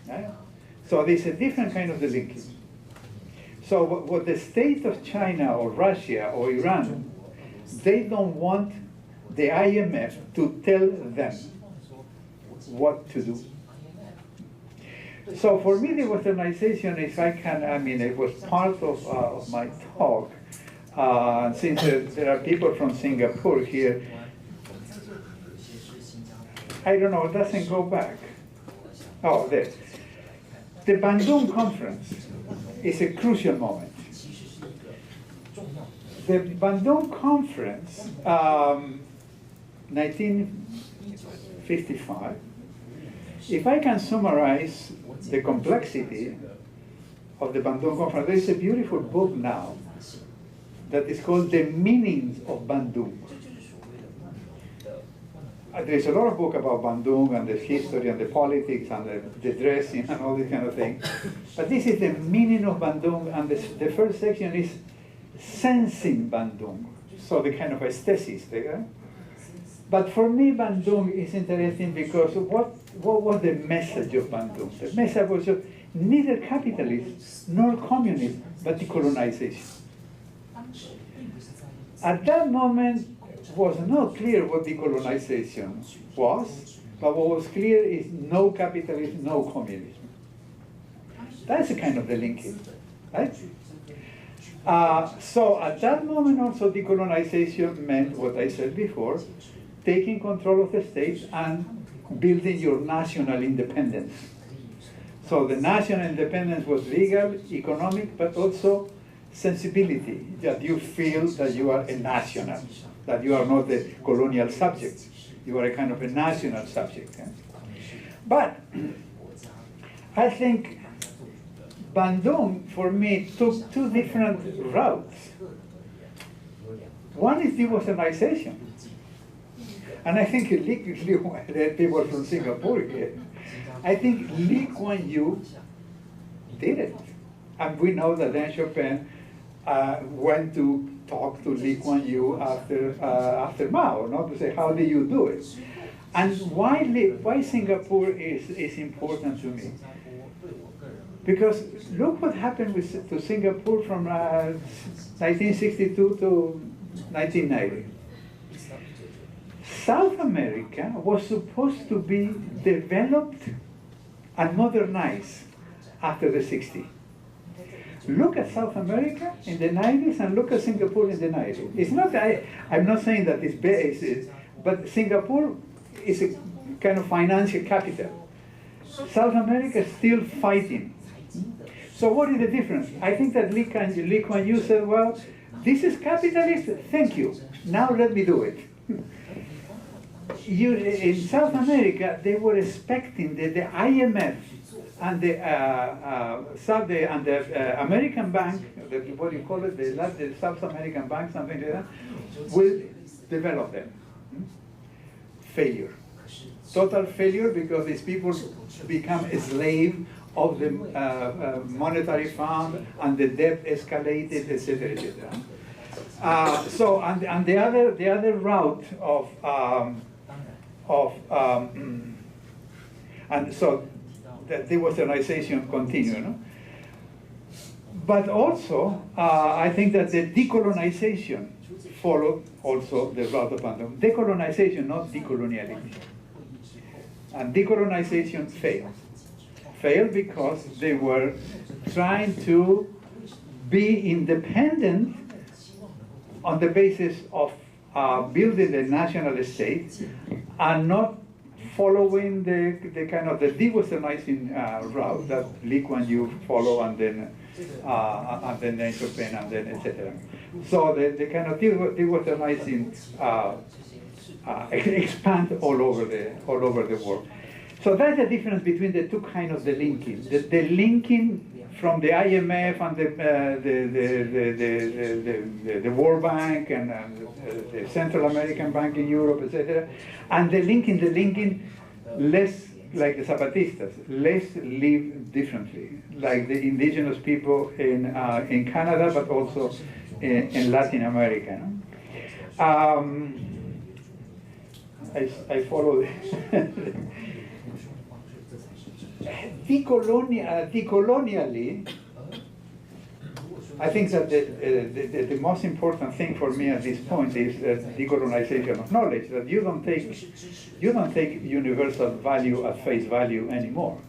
Speaker 11: Right? So there's a different kind of the linking. So what the state of China or Russia or Iran, they don't want the IMF to tell them what to do. So for me, the Westernization, if I can, it was part of my talk. Since there are people from Singapore here, I don't know, it doesn't go back. Oh, there. The Bandung Conference is a crucial moment. The Bandung Conference, 1955, if I can summarize the complexity of the Bandung Conference, there is a beautiful book now that is called The Meanings of Bandung. There's a lot of book about Bandung and the history and the politics and the dressing and all this kind of thing. But this is the meaning of Bandung, and the first section is sensing Bandung. So the kind of aesthetics there. But for me, Bandung is interesting because what was the message of Bandung? The message was neither capitalist nor communist, but decolonization. At that moment, it was not clear what decolonization was, but what was clear is no capitalism, no communism. That's a kind of the linking, right? So at that moment also decolonization meant what I said before, taking control of the state and building your national independence. So the national independence was legal, economic, but also sensibility, that you feel that you are a national, that you are not a colonial subject. You are a kind of a national subject. Eh? But I think Bandung, for me, took two different routes. One is Dewesternization. And I think the people from Singapore here, I think Lee Kuan Yew did it. And we know that Deng Xiaoping went to talk to Lee Kuan Yew after Mao, not to say how do you do it. And why Singapore is important to me? Because look what happened to Singapore from 1962 to 1990. South America was supposed to be developed and modernized after the 60s. Look at South America in the 90s and look at Singapore in the 90s. It's not, I'm not saying that it's bad, but Singapore is a kind of financial capital. South America is still fighting. So what is the difference? I think that Lee Kuan Yew said, well, this is capitalist, thank you. Now let me do it. In South America, they were expecting that the IMF and the American Bank, what do you call it, the South American Bank, something like that, will develop them. Failure. Total failure, because these people become a slave of the monetary fund, and the debt escalated, etc., etc. So, and the other route and so the Dewesternization continued. No? But also, I think that the decolonization followed also the route of pandemic. Decolonization, not decoloniality. And decolonization failed. Failed because they were trying to be independent on the basis of building the national state and not following the kind of the de-Westernizing route that Lee Kuan Yew followed, and then Deng Xiaoping, and then etc. So the kind of de-Westernizing expand all over the world. So that's the difference between the two kinds of the linking. The linking from the IMF and the World Bank and the Central American Bank in Europe, etc., and the linking less like the Zapatistas, less live differently, like the indigenous people in Canada, but also in Latin America. No? I follow this. Decolonially, I think that the most important thing for me at this point is decolonization of knowledge. That you don't take universal value at face value anymore.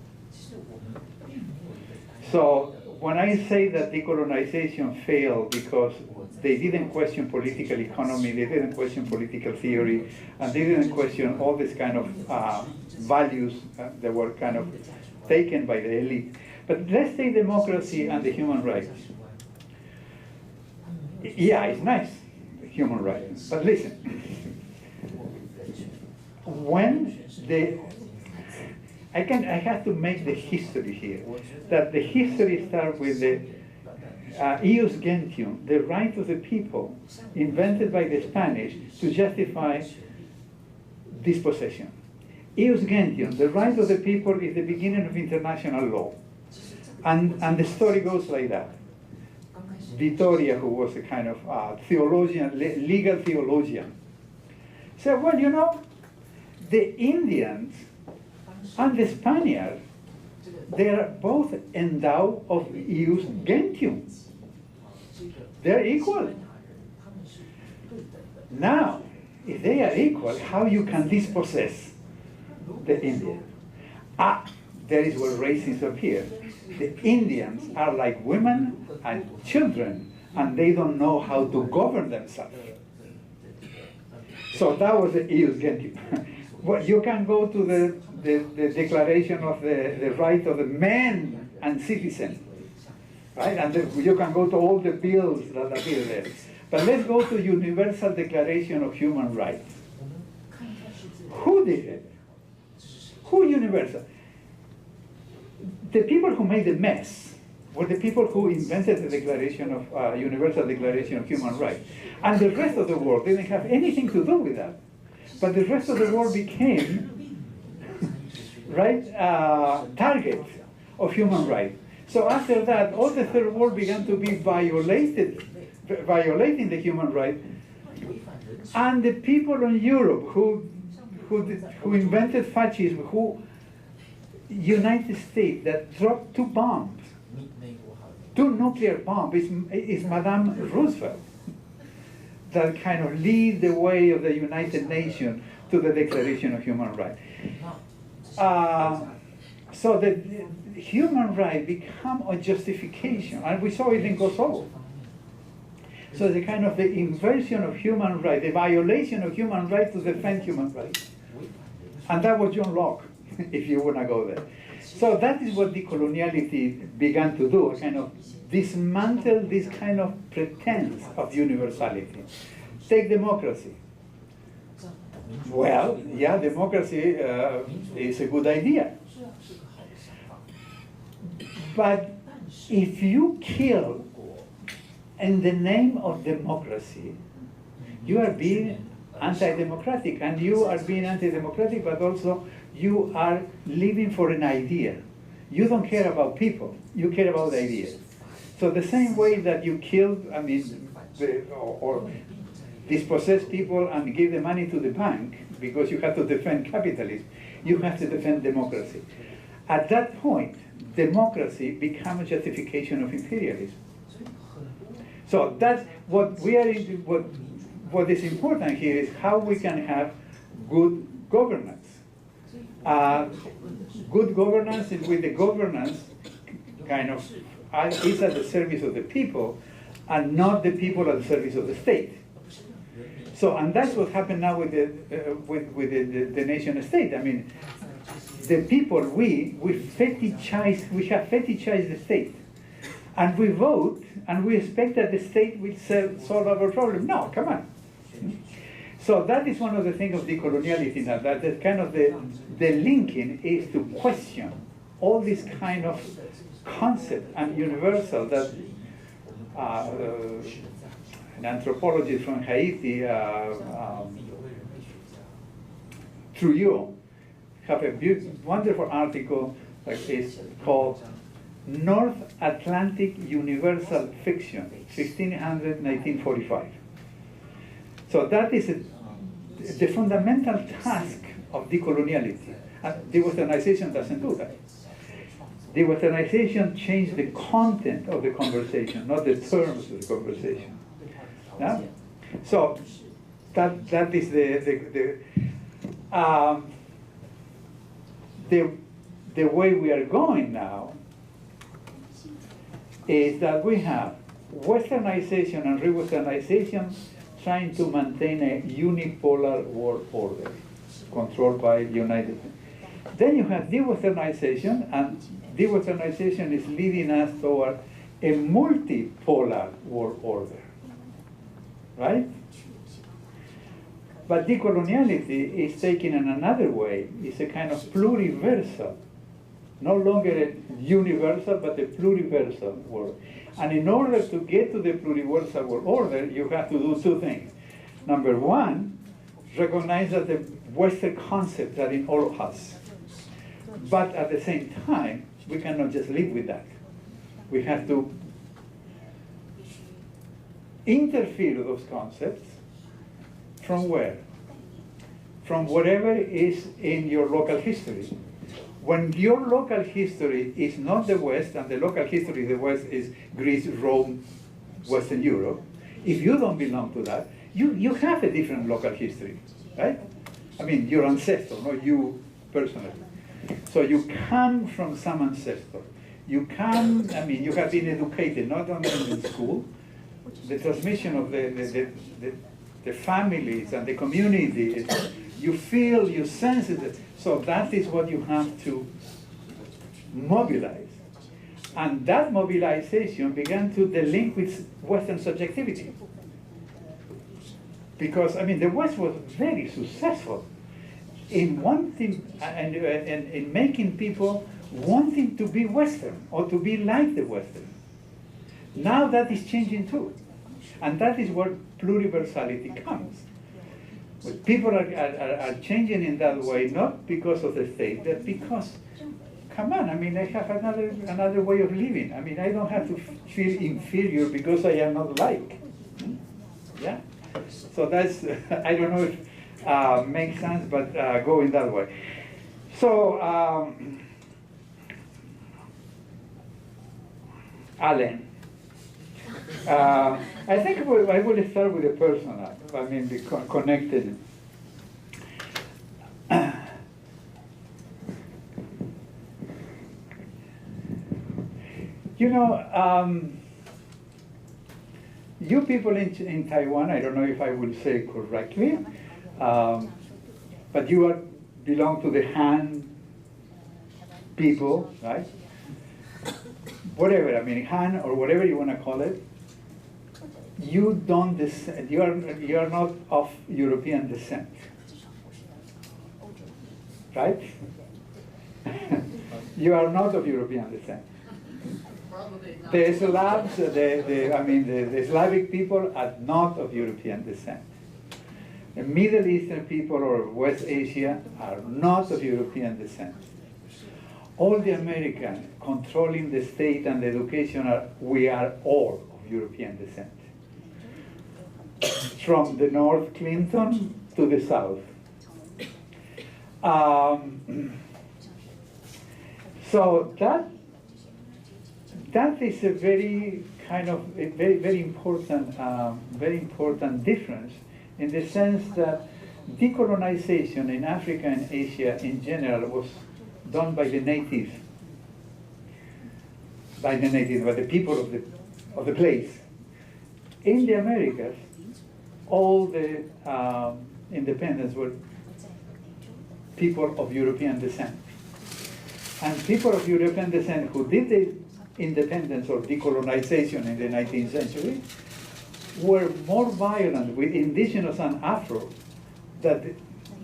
Speaker 11: So when I say that decolonization failed because they didn't question political economy, they didn't question political theory, and they didn't question all this kind of values that were kind of taken by the elite. But let's take democracy and the human rights. Yeah, it's nice, human rights. But listen, when I have to make the history here. That the history starts with the ius gentium, the right of the people, invented by the Spanish to justify dispossession. Ius gentium, the right of the people, is the beginning of international law. And the story goes like that. Vittoria, who was a kind of theologian, legal theologian, said, well, you know, the Indians and the Spaniards, they are both endowed of ius gentium. They're equal. Now, if they are equal, how you can dispossess the Indians? There is where racism appears. The Indians are like women and children, and they don't know how to govern themselves. So that was the ius gentium. Well, you can go to the Declaration of the Right of the Man and Citizen, right? And you can go to all the bills that appear there. But let's go to Universal Declaration of Human Rights. Who did it? Who universal? The people who made the mess were the people who invented the Declaration of Universal Declaration of Human Rights. And the rest of the world didn't have anything to do with that. But the rest of the world became, right, target of human rights. So after that, all the third world began to be violated violating the human right, and the people in Europe who invented fascism, who United States that dropped 2 bombs, 2 nuclear bombs, is Madame Roosevelt that kind of lead the way of the United Nations to the Declaration of Human Rights. So the human rights become a justification, and we saw it in Kosovo. So the kind of the inversion of human rights, the violation of human rights to defend human rights. And that was John Locke, if you want to go there. So that is what decoloniality began to do, kind of dismantle this kind of pretense of universality. Take democracy. Well, yeah, democracy is a good idea. But if you kill in the name of democracy, you are being anti-democratic, and you are being anti-democratic, but also you are living for an idea. You don't care about people, you care about ideas. So the same way that you kill, or dispossess people and give the money to the bank because you have to defend capitalism, you have to defend democracy. At that point, democracy becomes a justification of imperialism. So that's what we are. What is important here is how we can have good governance. Good governance is with the governance kind of is at the service of the people, and not the people at the service of the state. So, and that's what happened now with the nation state. I mean, the people, we have fetishized the state. And we vote, and we expect that the state will solve our problem. No, come on. So that is one of the things of decoloniality now, that the kind of the linking is to question all this kind of concept and universal that an anthropologist from Haiti, Trujillo, have a wonderful article that is called North Atlantic Universal Fiction, 1600-1945. So that is the fundamental task of decoloniality. And Dewesternization doesn't do that. Dewesternization changed the content of the conversation, not the terms of the conversation. Yeah? So that is the way we are going now is that we have Westernization and re-Westernization trying to maintain a unipolar world order controlled by United States. Then you have de-Westernization, and de-Westernization is leading us toward a multipolar world order, right? But decoloniality is taken in another way. It's a kind of pluriversal, no longer a universal, but a pluriversal world. And in order to get to the pluriversal world order, you have to do 2 things. Number 1, recognize that the Western concepts are in all of us. But at the same time, we cannot just live with that. We have to interfere with those concepts. From where? From whatever is in your local history. When your local history is not the West, and the local history of the West is Greece, Rome, Western Europe, if you don't belong to that, you have a different local history, right? I mean, your ancestor, not you personally. So you come from some ancestor. You come, I mean, you have been educated, not only in school, the transmission of the families and the community, you feel, you sense it. So that is what you have to mobilize. And that mobilization began to link with Western subjectivity. Because, I mean, the West was very successful in wanting and in making people wanting to be Western or to be like the Western. Now that is changing too. And that is where pluriversality comes. But people are changing in that way, not because of the state, but because, come on, I mean, I have another way of living. I mean, I don't have to feel inferior because I am not like. So that's, I don't know if makes sense, but going that way. So, Allen. I think I will start with the personal, I mean, the connected. You know, you people in Taiwan, I don't know if I will say correctly, but you belong to the Han people, right? Whatever, I mean, Han or whatever you want to call it, you don't descend, you are not of European descent, right? You are not of European descent. The Slavs, the Slavic people are not of European descent. The Middle Eastern people or West Asia are not of European descent. All the Americans controlling the state and the education we are all of European descent. From the North Clinton to the South. So that is a very kind of a very important difference in the sense that decolonization in Africa and Asia in general was done by the natives, by the people of the place. In the Americas, all the independents were people of European descent. And people of European descent who did the independence or decolonization in the 19th century were more violent with indigenous and Afro than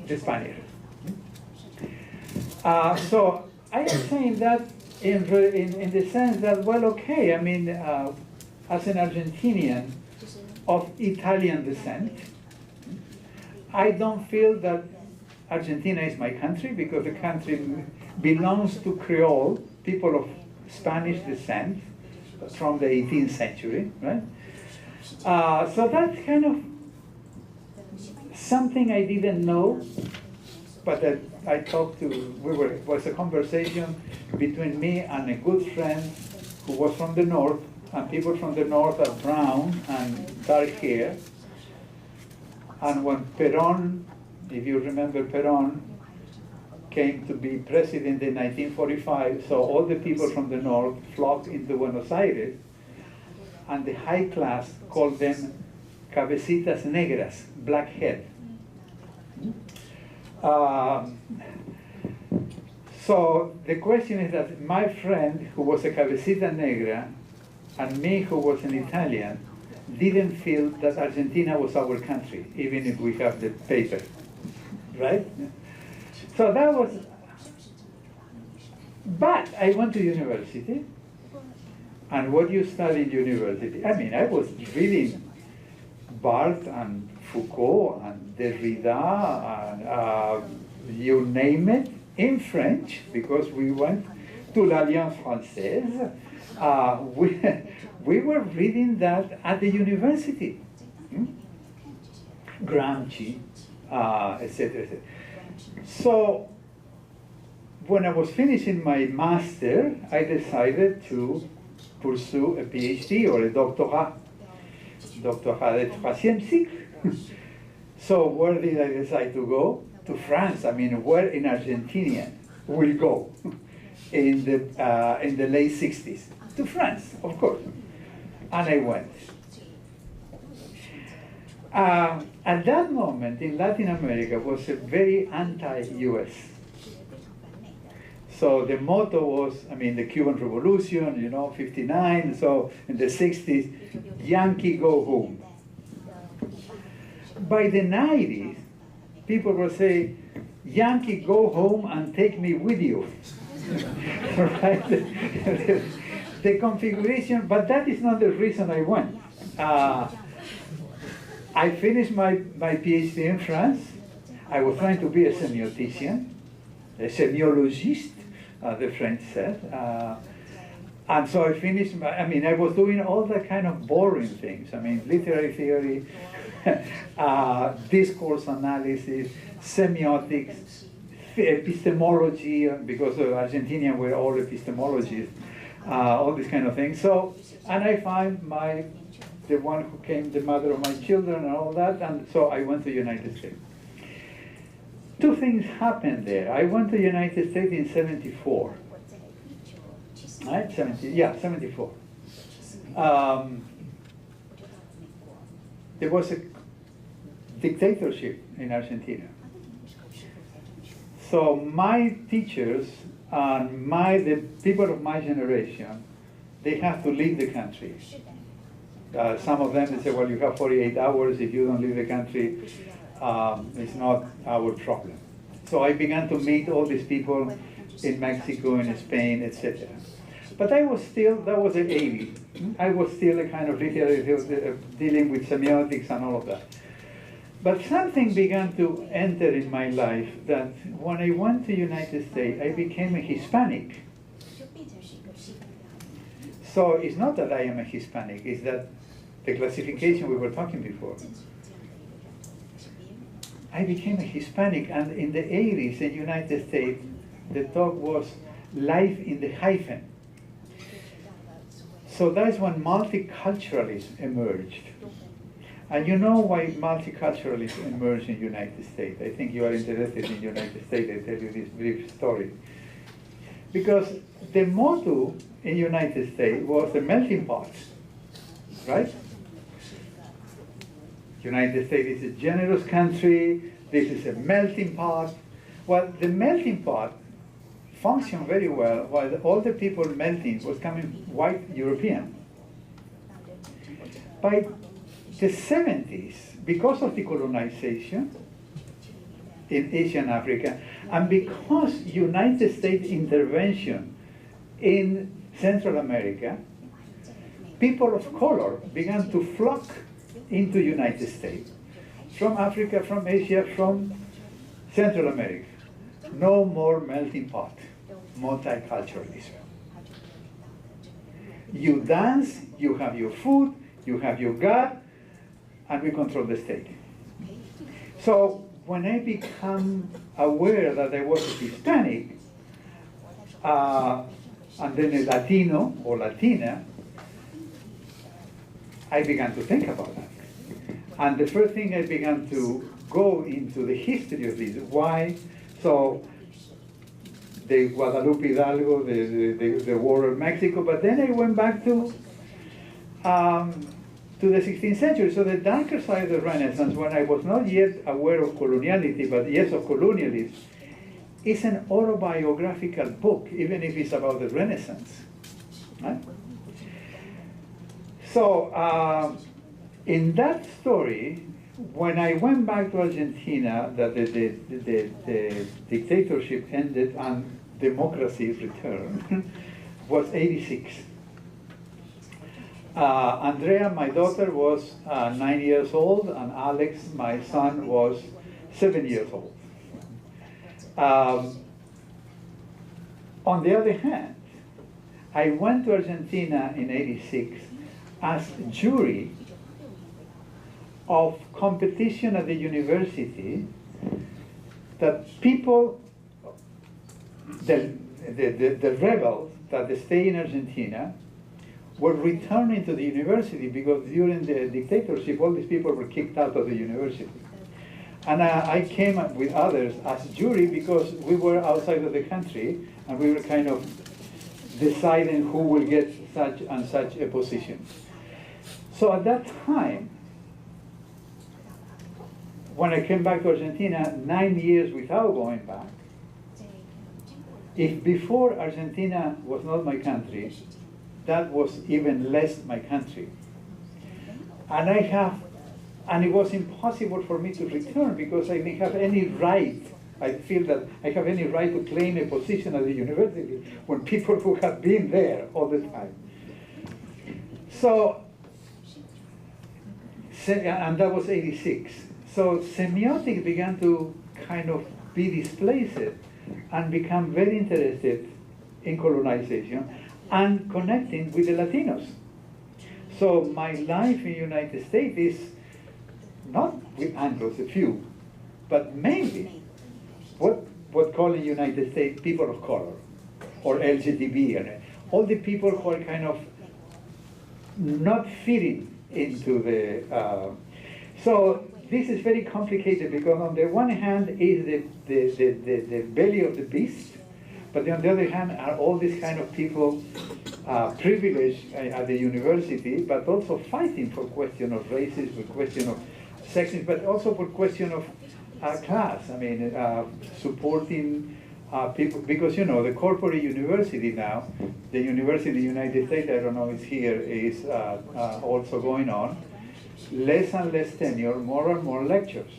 Speaker 11: the Spaniards. So I am saying that in the sense that, well, okay, I mean, as an Argentinian of Italian descent, I don't feel that Argentina is my country because the country belongs to Creole, people of Spanish descent from the 18th century, right? So that's kind of something I didn't know, but that I talked to, it was a conversation between me and a good friend who was from the north, and people from the north are brown and dark hair. And when Perón, if you remember Perón, came to be president in 1945, so all the people from the north flocked into Buenos Aires, and the high class called them cabecitas negras, black head. So the question is that my friend, who was a cabecita negra, and me, who was an Italian, didn't feel that Argentina was our country, even if we have the paper, right? So that was, but I went to university, and what you study in university, I mean, I was reading Barthes and Foucault and Derrida, and you name it, in French, because we went to l'Alliance Française. We were reading that at the university. Gramsci, etc., etc. So when I was finishing my master, I decided to pursue a PhD or a doctorat de troisième cycle. So where did I decide to go? To France. I mean, where in Argentina will go in the late 60s? To France, of course. And I went. At that moment in Latin America was a very anti-US. So the motto was, I mean, the Cuban Revolution, you know, 59, so in the 60s, Yankee go home. By the 90s, people were saying, Yankee go home and take me with you. Right? The configuration, but that is not the reason I went. I finished my PhD in France. I was trying to be a semiotician, a semiologist, the French said. And so I finished, I was doing all that kind of boring things. I mean, literary theory, discourse analysis, semiotics, epistemology, because Argentinians were all epistemologists, all these kind of things. So, and I find the one who came the mother of my children and all that, and so I went to the United States. Two things happened there. I went to the United States in 74. Right? 74. There was a dictatorship in Argentina. So my teachers and the people of my generation, they have to leave the country. Some of them, they say, well, you have 48 hours. If you don't leave the country, it's not our problem. So I began to meet all these people in Mexico, in Spain, etc. But I was still, that was the 80s. I was still a kind of literary, dealing with semiotics and all of that. But something began to enter in my life that when I went to the United States, I became a Hispanic. So it's not that I am a Hispanic, it's that the classification we were talking before. I became a Hispanic, and in the 80s in the United States, the talk was life in the hyphen. So that's when multiculturalism emerged. And you know why multiculturalism emerged in the United States. I think you are interested in the United States. I tell you this brief story. Because the motto in the United States was the melting pot, right? United States is a generous country. This is a melting pot. Well, the melting pot functioned very well while all the people melting was coming white European. By the 70s, because of decolonization in Asia and Africa, and because United States intervention in Central America, people of color began to flock into United States, from Africa, from Asia, from Central America. No more melting pot, multiculturalism. You dance, you have your food, you have your God, and we control the state. So when I become aware that I was a Hispanic, and then a Latino or Latina, I began to think about that. And the first thing I began to go into the history of this. Why? So the Guadalupe Hidalgo, the war of Mexico, but then I went back to the 16th century. So the darker side of the Renaissance, when I was not yet aware of coloniality, but yes of colonialism, is an autobiographical book, even if it's about the Renaissance. Right? So in that story, when I went back to Argentina, that the dictatorship ended and democracy returned, was 86. Andrea, my daughter, was 9 years old, and Alex, my son, was 7 years old. On the other hand, I went to Argentina in 86 as jury of competition at the university that people, the rebels that stay in Argentina, were returning to the university because during the dictatorship, all these people were kicked out of the university. And I came up with others as jury because we were outside of the country and we were kind of deciding who will get such and such a position. So at that time, when I came back to Argentina, 9 years without going back, if before Argentina was not my country, that was even less my country. And it was impossible for me to return because I didn't have any right. I feel that I have any right to claim a position at the university when people who have been there all the time. So, and that was 86. So semiotics began to kind of be displaced and become very interested in colonization and connecting with the Latinos. So my life in the United States is not with Anglos, a few, but mainly what call in the United States people of color, or LGTB, and all the people who are kind of not fitting into the. So this is very complicated because on the one hand is the belly of the beast, but on the other hand are all these kind of people privileged at the university, but also fighting for question of races, for question of sexism, but also for question of class. I mean, supporting people, because you know the corporate university now, the university in the United States, I don't know if it's here, is also going on. Less and less tenure, more and more lectures.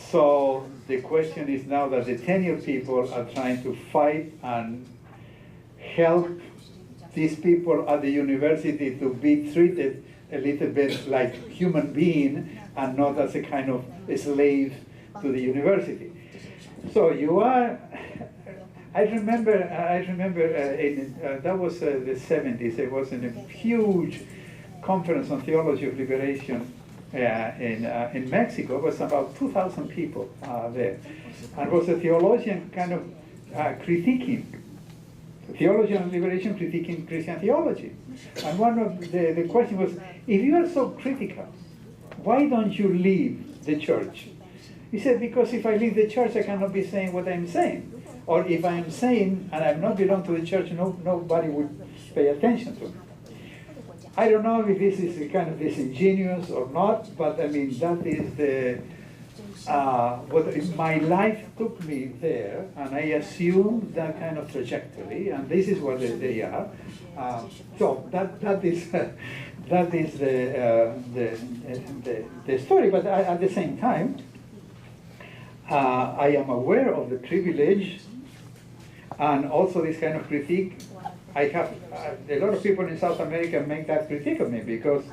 Speaker 11: So the question is now that the tenured people are trying to fight and help these people at the university to be treated a little bit like human being and not as a kind of slave to the university. So you are. I remember. That was the 70s. It was in a huge conference on theology of liberation in Mexico. It was about 2,000 people there, and it was a theologian kind of critiquing theology on liberation, critiquing Christian theology. And one of the question was, if you are so critical, why don't you leave the church? He said, because if I leave the church, I cannot be saying what I'm saying. Or if I'm saying, and I'm not belong to the church, nobody would pay attention to me. I don't know if this is kind of disingenuous or not, but I mean, that is the, what my life took me there, and I assumed that kind of trajectory, and this is what they are. So that is the story, but at the same time, I am aware of the privilege and also this kind of critique. I have a lot of people in South America make that critique of me because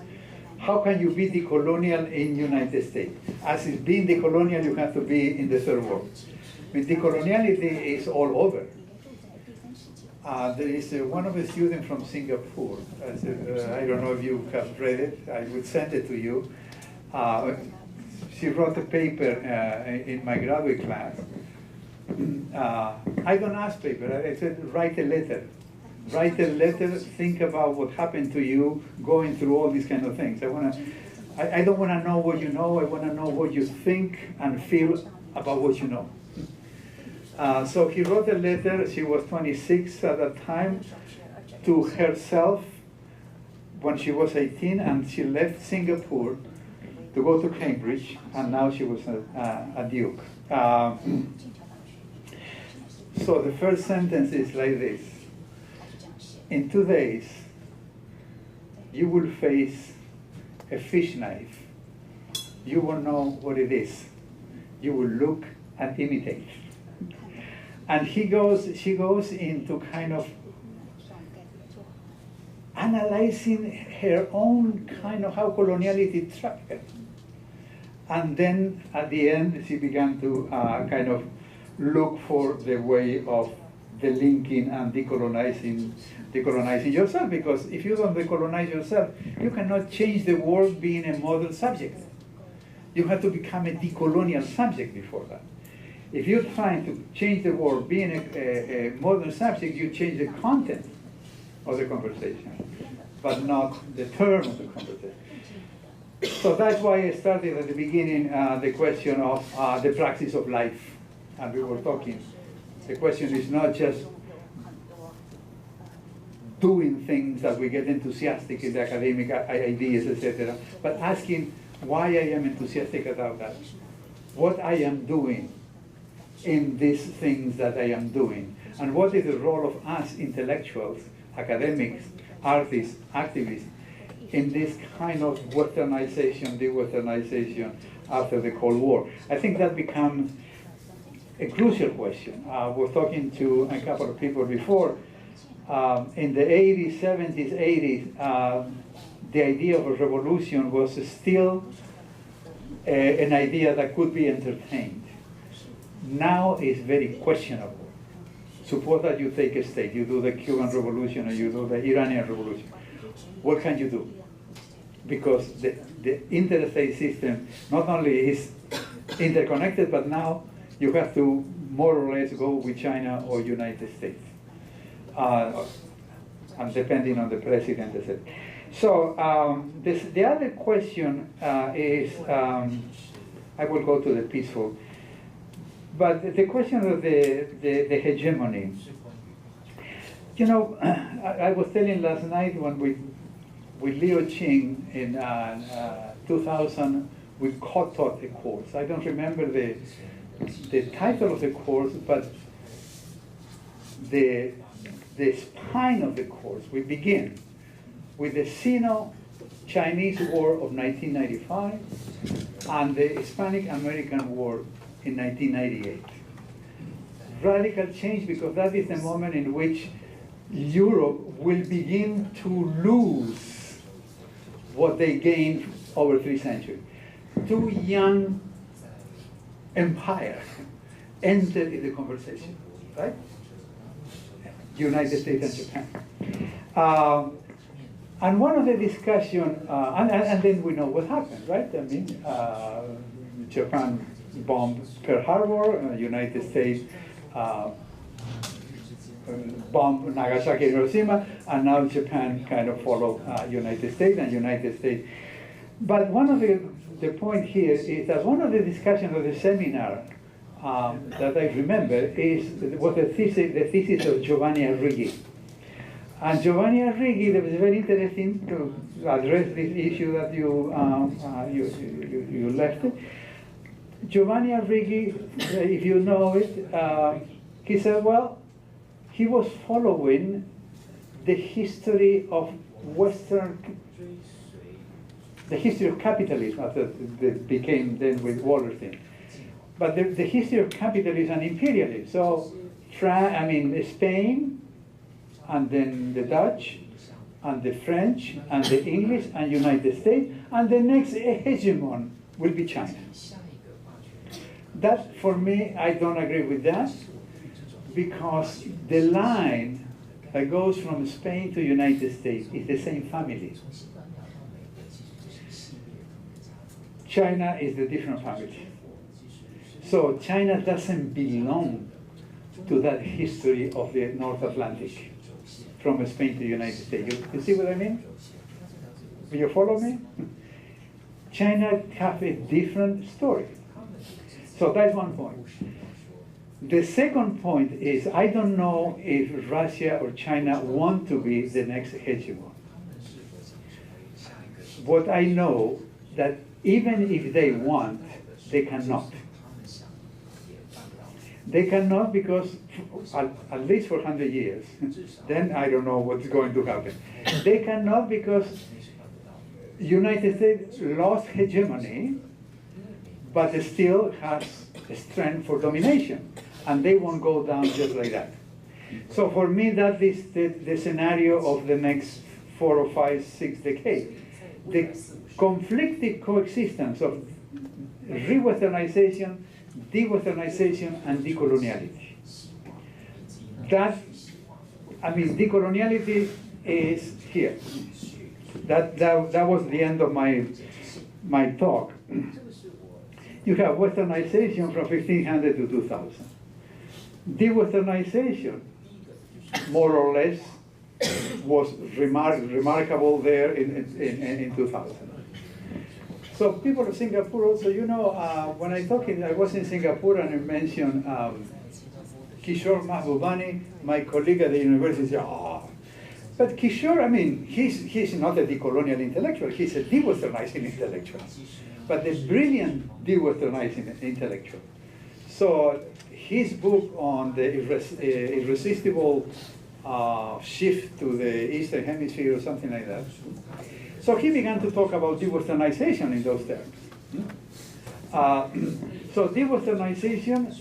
Speaker 11: how can you be decolonial in United States? As is being decolonial, you have to be in the third world. I mean, decoloniality is all over. There is one of the students from Singapore. I don't know if you have read it. I would send it to you. She wrote a paper in my graduate class. I don't ask paper. I said, write a letter. Write a letter, think about what happened to you, going through all these kind of things. I don't want to know what you know, I want to know what you think and feel about what you know. So he wrote a letter, she was 26 at that time, to herself when she was 18, and she left Singapore to go to Cambridge, and now she was a Duke. So the first sentence is like this. In 2 days, you will face a fish knife. You won't know what it is. You will look and imitate. And she goes into kind of analyzing her own kind of how coloniality trapped her. And then at the end, she began to kind of look for the way of the linking and decolonizing yourself, because if you don't decolonize yourself, you cannot change the world being a model subject. You have to become a decolonial subject before that. If you're trying to change the world being a modern subject, you change the content of the conversation, but not the term of the conversation. So that's why I started at the beginning the question of the practice of life, and we were talking. The question is not just doing things that we get enthusiastic in the academic ideas, etc., but asking why I am enthusiastic about that, what I am doing in these things that I am doing, and what is the role of us intellectuals, academics, artists, activists, in this kind of westernization, de-westernization after the Cold War. I think that becomes a crucial question. We're talking to a couple of people before. In the 80s, 70s, 80s, the idea of a revolution was still an idea that could be entertained. Now it's very questionable. Suppose that you take a state, you do the Cuban Revolution or you do the Iranian Revolution. What can you do? because the interstate system not only is interconnected, but now you have to more or less go with China or United States, and depending on the president, etc. So the other question is, I will go to the peaceful, but the question of the hegemony. You know, I was telling last night when with Leo Ching in 2000, we co-taught a course. I don't remember the title of the course, but the spine of the course, we begin with the Sino-Chinese War of 1995 and the Hispanic-American War in 1998. Radical change, because that is the moment in which Europe will begin to lose what they gained over 3 centuries. 2 young empires entered in the conversation, right? United States and Japan. And one of the discussion, and then we know what happened, right? I mean, Japan bombed Pearl Harbor, United States bombed Nagasaki and Hiroshima, and now Japan kind of followed United States and United States. But one of the point here is that one of the discussions of the seminar that I remember was the thesis of Giovanni Arrighi. And Giovanni Arrighi, it was very interesting to address this issue that you left. Giovanni Arrighi, if you know it, he said, well, he was following the history of the history of capitalism, after it became then with Wallerstein. But the history of capitalism and imperialism. So, Spain, and then the Dutch, and the French, and the English, and United States, and the next hegemon will be China. That, for me, I don't agree with that, because the line that goes from Spain to United States is the same family. China is the different family. So China doesn't belong to that history of the North Atlantic, from Spain to the United States. You see what I mean? Will you follow me? China have a different story. So that's one point. The second point is, I don't know if Russia or China want to be the next hegemon. What I know, that even if they want, they cannot. They cannot because, at least for 100 years, then I don't know what's going to happen. They cannot because United States lost hegemony, but it still has strength for domination, and they won't go down just like that. So for me, that is the scenario of the next 4 or 5, 6 decades. The conflicted coexistence of re-Westernization, de-Westernization, and decoloniality. That, decoloniality is here. That was the end of my talk. You have Westernization from 1500 to 2000. De-Westernization, more or less, was remarkable there in 2000. So people of Singapore also, when I was in Singapore and I mentioned Kishore Mahbubani, my colleague at the university, said, but Kishore, he's not a decolonial intellectual, he's a de-Westernizing intellectual, but a brilliant de-Westernizing intellectual. So his book on the irresistible shift to the Eastern Hemisphere or something like that. So he began to talk about de-Westernization in those terms. So de-Westernization,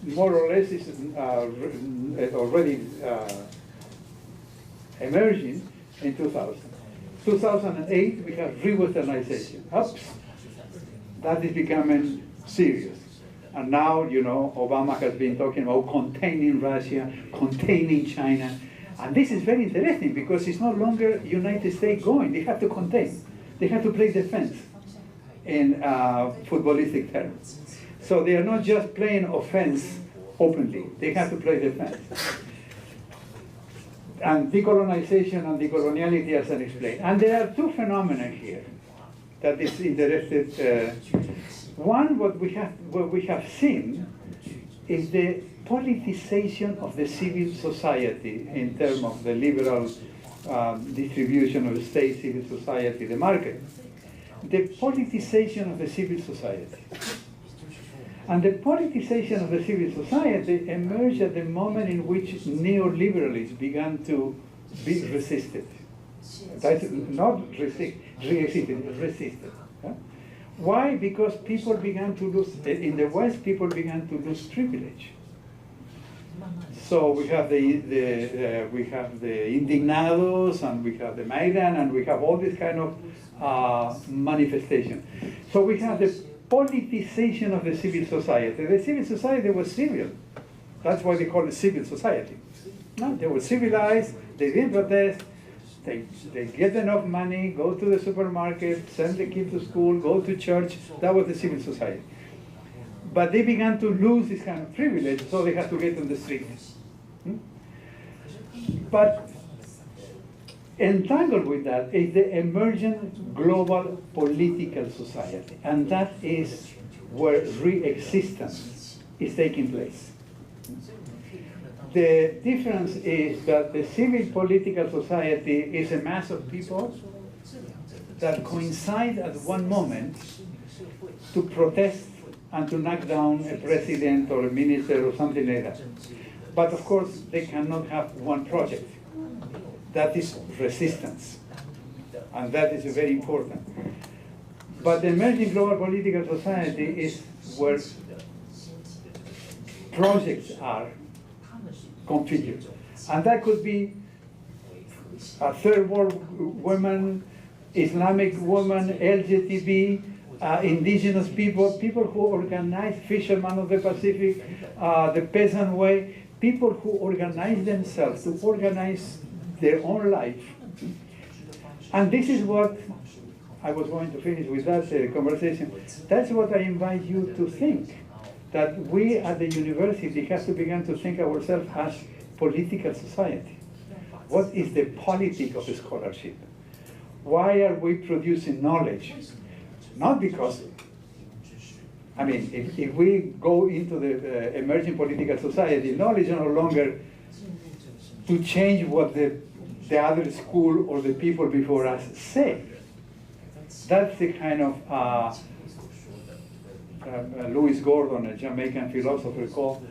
Speaker 11: more or less, is already emerging in 2000. 2008, we have re-Westernization. Oops, that is becoming serious. And now, Obama has been talking about containing Russia, containing China. And this is very interesting because it's no longer United States going, they have to contain. they have to play defense in footballistic terms. So they are not just playing offense openly, they have to play defense. And decolonization and decoloniality as I explained. And there are two phenomena here that is interested. One, what we have seen is the politicization of the civil society in terms of the liberal distribution of the state civil society, the market. The politicization of the civil society. And the politicization of the civil society emerged at the moment in which neoliberalism began to be resisted. That's not resisted. Huh? Why? Because people began to lose, in the West, people began to lose privilege. So we have the indignados, and we have the Maidan, and we have all this kind of manifestation. So we have the politicization of the civil society. The civil society was civil. That's why they call it civil society. No, they were civilized, they didn't protest, they get enough money, go to the supermarket, send the kids to school, go to church. That was the civil society. But they began to lose this kind of privilege, so they had to get on the street. But entangled with that is the emergent global political society, and that is where re-existence is taking place. The difference is that the civil political society is a mass of people that coincide at one moment to protest and to knock down a president or a minister or something like that. But of course, they cannot have one project. That is resistance, and that is very important. But the emerging global political society is where projects are configured. And that could be a third world woman, Islamic woman, LGBT, indigenous people, people who organize fishermen of the Pacific, the peasant way, people who organize themselves to organize their own life. And this is what I was going to finish with that conversation. That's what I invite you to think, that we at the university have to begin to think ourselves as political society. What is the politic of scholarship? Why are we producing knowledge? Not because, I mean, if we go into the emerging political society, knowledge is no longer to change what the other school or the people before us say. That's the kind of, Louis Gordon, a Jamaican philosopher, called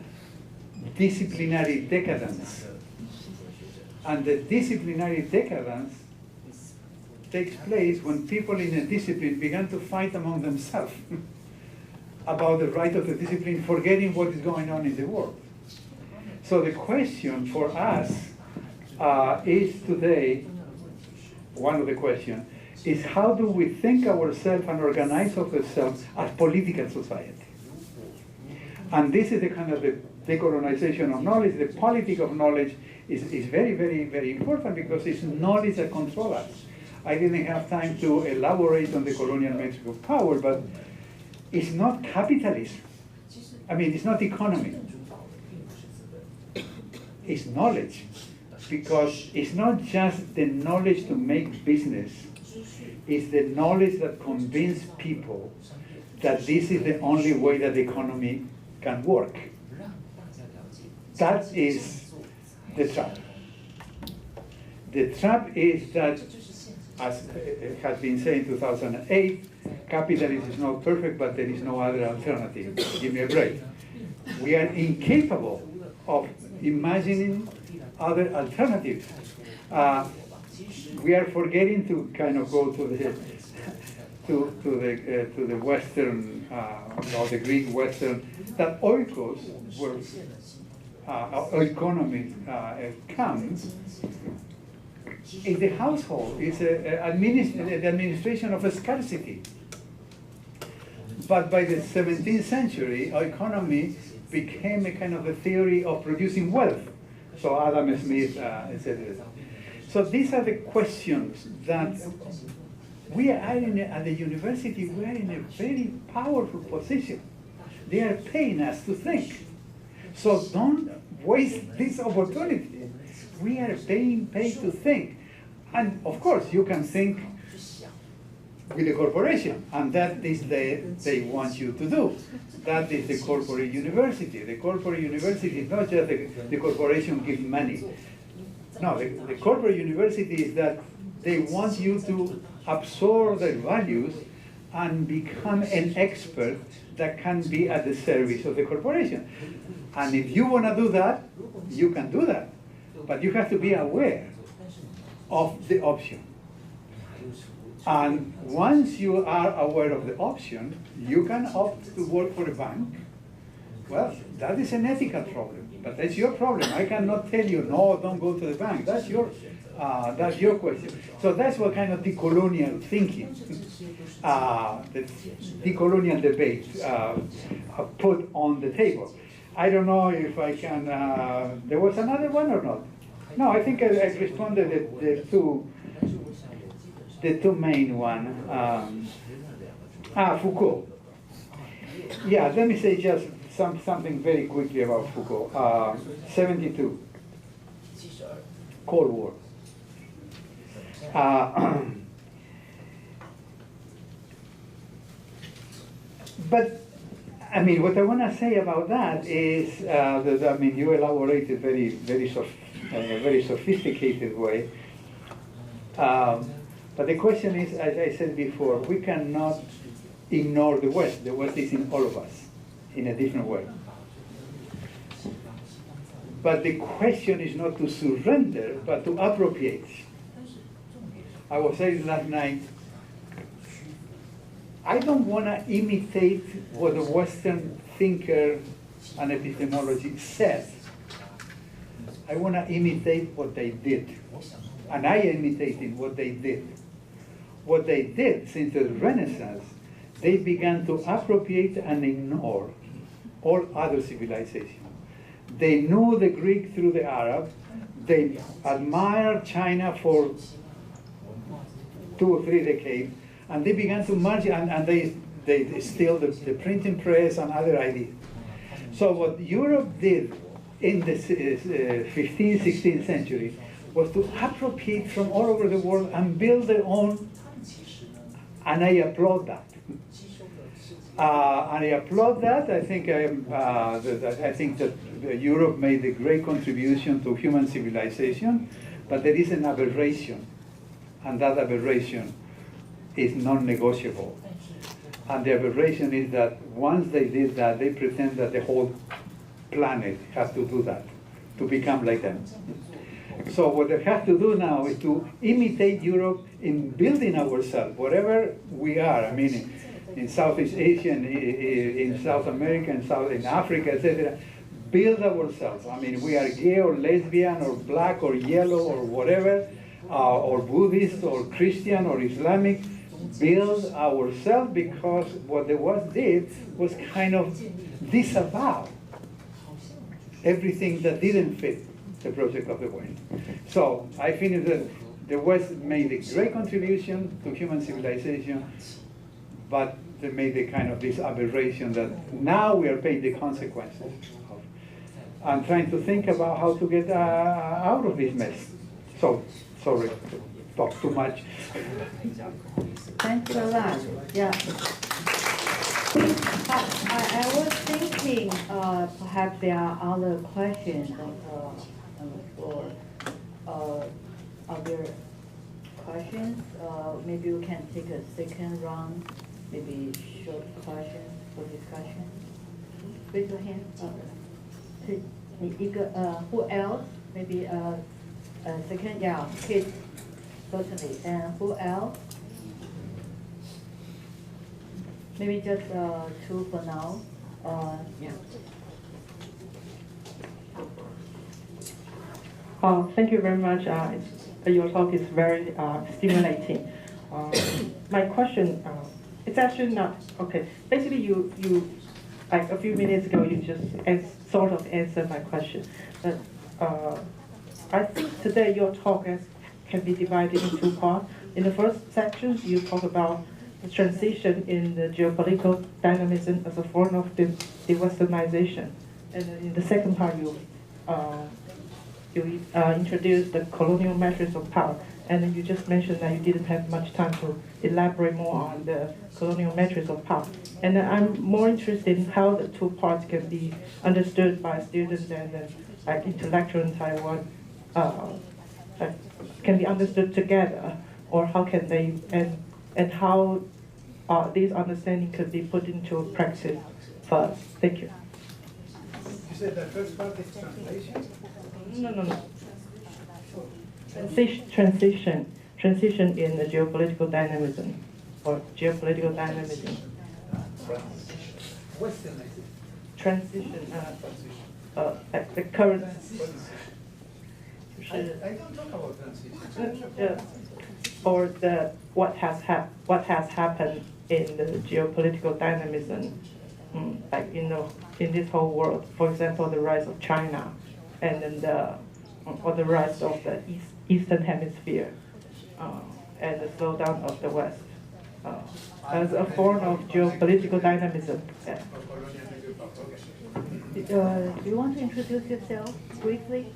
Speaker 11: disciplinary decadence. And the disciplinary decadence takes place when people in a discipline begin to fight among themselves about the right of the discipline, forgetting what is going on in the world. So the question for us is today, one of the questions, is how do we think ourselves and organize ourselves as political society? And this is the kind of the decolonization of knowledge. The politic of knowledge is very, very, very important because it's knowledge that controls us. I didn't have time to elaborate on the colonial metric of power, but it's not capitalism. I mean, it's not economy. It's knowledge. Because it's not just the knowledge to make business, it's the knowledge that convinces people that this is the only way that the economy can work. That is the trap. The trap is that, as has been said in 2008, capitalism is not perfect, but there is no other alternative. Give me a break. We are incapable of imagining other alternatives. We are forgetting to kind of go to the Western, or the Greek Western, that oikos, where economy comes, is the household, is the administration of a scarcity. But by the 17th century, economy became a kind of a theory of producing wealth. So Adam Smith, etc. So these are the questions that we are at the university, we are in a very powerful position. They are paying us to think. So don't waste this opportunity. We are being paid to think. And of course, you can think with a corporation, and that is they want you to do. That is the corporate university. The corporate university is not just the corporation gives money. No, the corporate university is that they want you to absorb their values and become an expert that can be at the service of the corporation. And if you want to do that, you can do that. But you have to be aware of the option. And once you are aware of the option, you can opt to work for a bank. Well, that is an ethical problem, but that's your problem. I cannot tell you, no, don't go to the bank. That's your question. So that's what kind of decolonial thinking, the decolonial debate put on the table. I don't know if I can, there was another one or not? No, I think I responded the two main one. Foucault. Yeah, let me say just something very quickly about Foucault. 72, Cold War. But I mean, what I want to say about that is that, I mean, you elaborated very sophisticated way. But the question is, as I said before, we cannot ignore the West. The West is in all of us, in a different way. But the question is not to surrender, but to appropriate. I was saying last night, I don't want to imitate what the Western thinker and epistemology says. I want to imitate what they did. And I imitated what they did. What they did since the Renaissance, they began to appropriate and ignore all other civilizations. They knew the Greek through the Arab. They admired China for 2 or 3 decades, and they began to merge, and they steal the printing press and other ideas. So what Europe did in the 15th, 16th century was to appropriate from all over the world and build their own, and I applaud that. I applaud that. I think that Europe made a great contribution to human civilization, but there is an aberration, and that aberration is non-negotiable. And the aberration is that once they did that, they pretend that the whole planet has to do that, to become like them. So what they have to do now is to imitate Europe in building ourselves, whatever we are. I mean, in Southeast Asia, in South America, in Africa, etc. Build ourselves. I mean, we are gay or lesbian or black or yellow or whatever, or Buddhist or Christian or Islamic. Build ourselves, because what the West did was kind of disavow everything that didn't fit the project of the West. So I think that the West made a great contribution to human civilization, but they made a kind of this aberration that now we are paying the consequences of. I'm trying to think about how to get out of this mess. So, sorry to talk too much.
Speaker 1: Thanks a lot. Yeah. I was thinking perhaps there are other questions on the floor. Other questions? Maybe we can take a second round, maybe short questions for discussion. Raise your hand. Who else? Maybe a second, yeah, kids, certainly. And who else? Maybe just 2 for now. Yeah.
Speaker 12: Thank you very much. Your talk is very stimulating. My question, it's actually not, okay. Basically, you like a few minutes ago, you just sort of answered my question. But I think today your talk can be divided in 2 parts. in the first section, you talk about the transition in the geopolitical dynamism as a form of Dewesternization. And then in the second part, you introduce the colonial measures of power. And then you just mentioned that you didn't have much time to elaborate more on the colonial measures of power. And I'm more interested in how the two parts can be understood by students and like intellectuals in Taiwan, can be understood together, or how can they, and how this understanding could be put into practice first. Thank you.
Speaker 5: You said the first part is translation?
Speaker 12: No. Transition in the geopolitical dynamism, or geopolitical dynamism.
Speaker 5: Westernization.
Speaker 12: Transition, the current.
Speaker 5: I don't talk about transition.
Speaker 12: Or what has happened in the geopolitical dynamism, like in this whole world. For example, the rise of China, and then or the rise of the Eastern Hemisphere, and the slowdown of the West, as a form of geopolitical dynamism. Yeah.
Speaker 1: Do you want to introduce yourself briefly?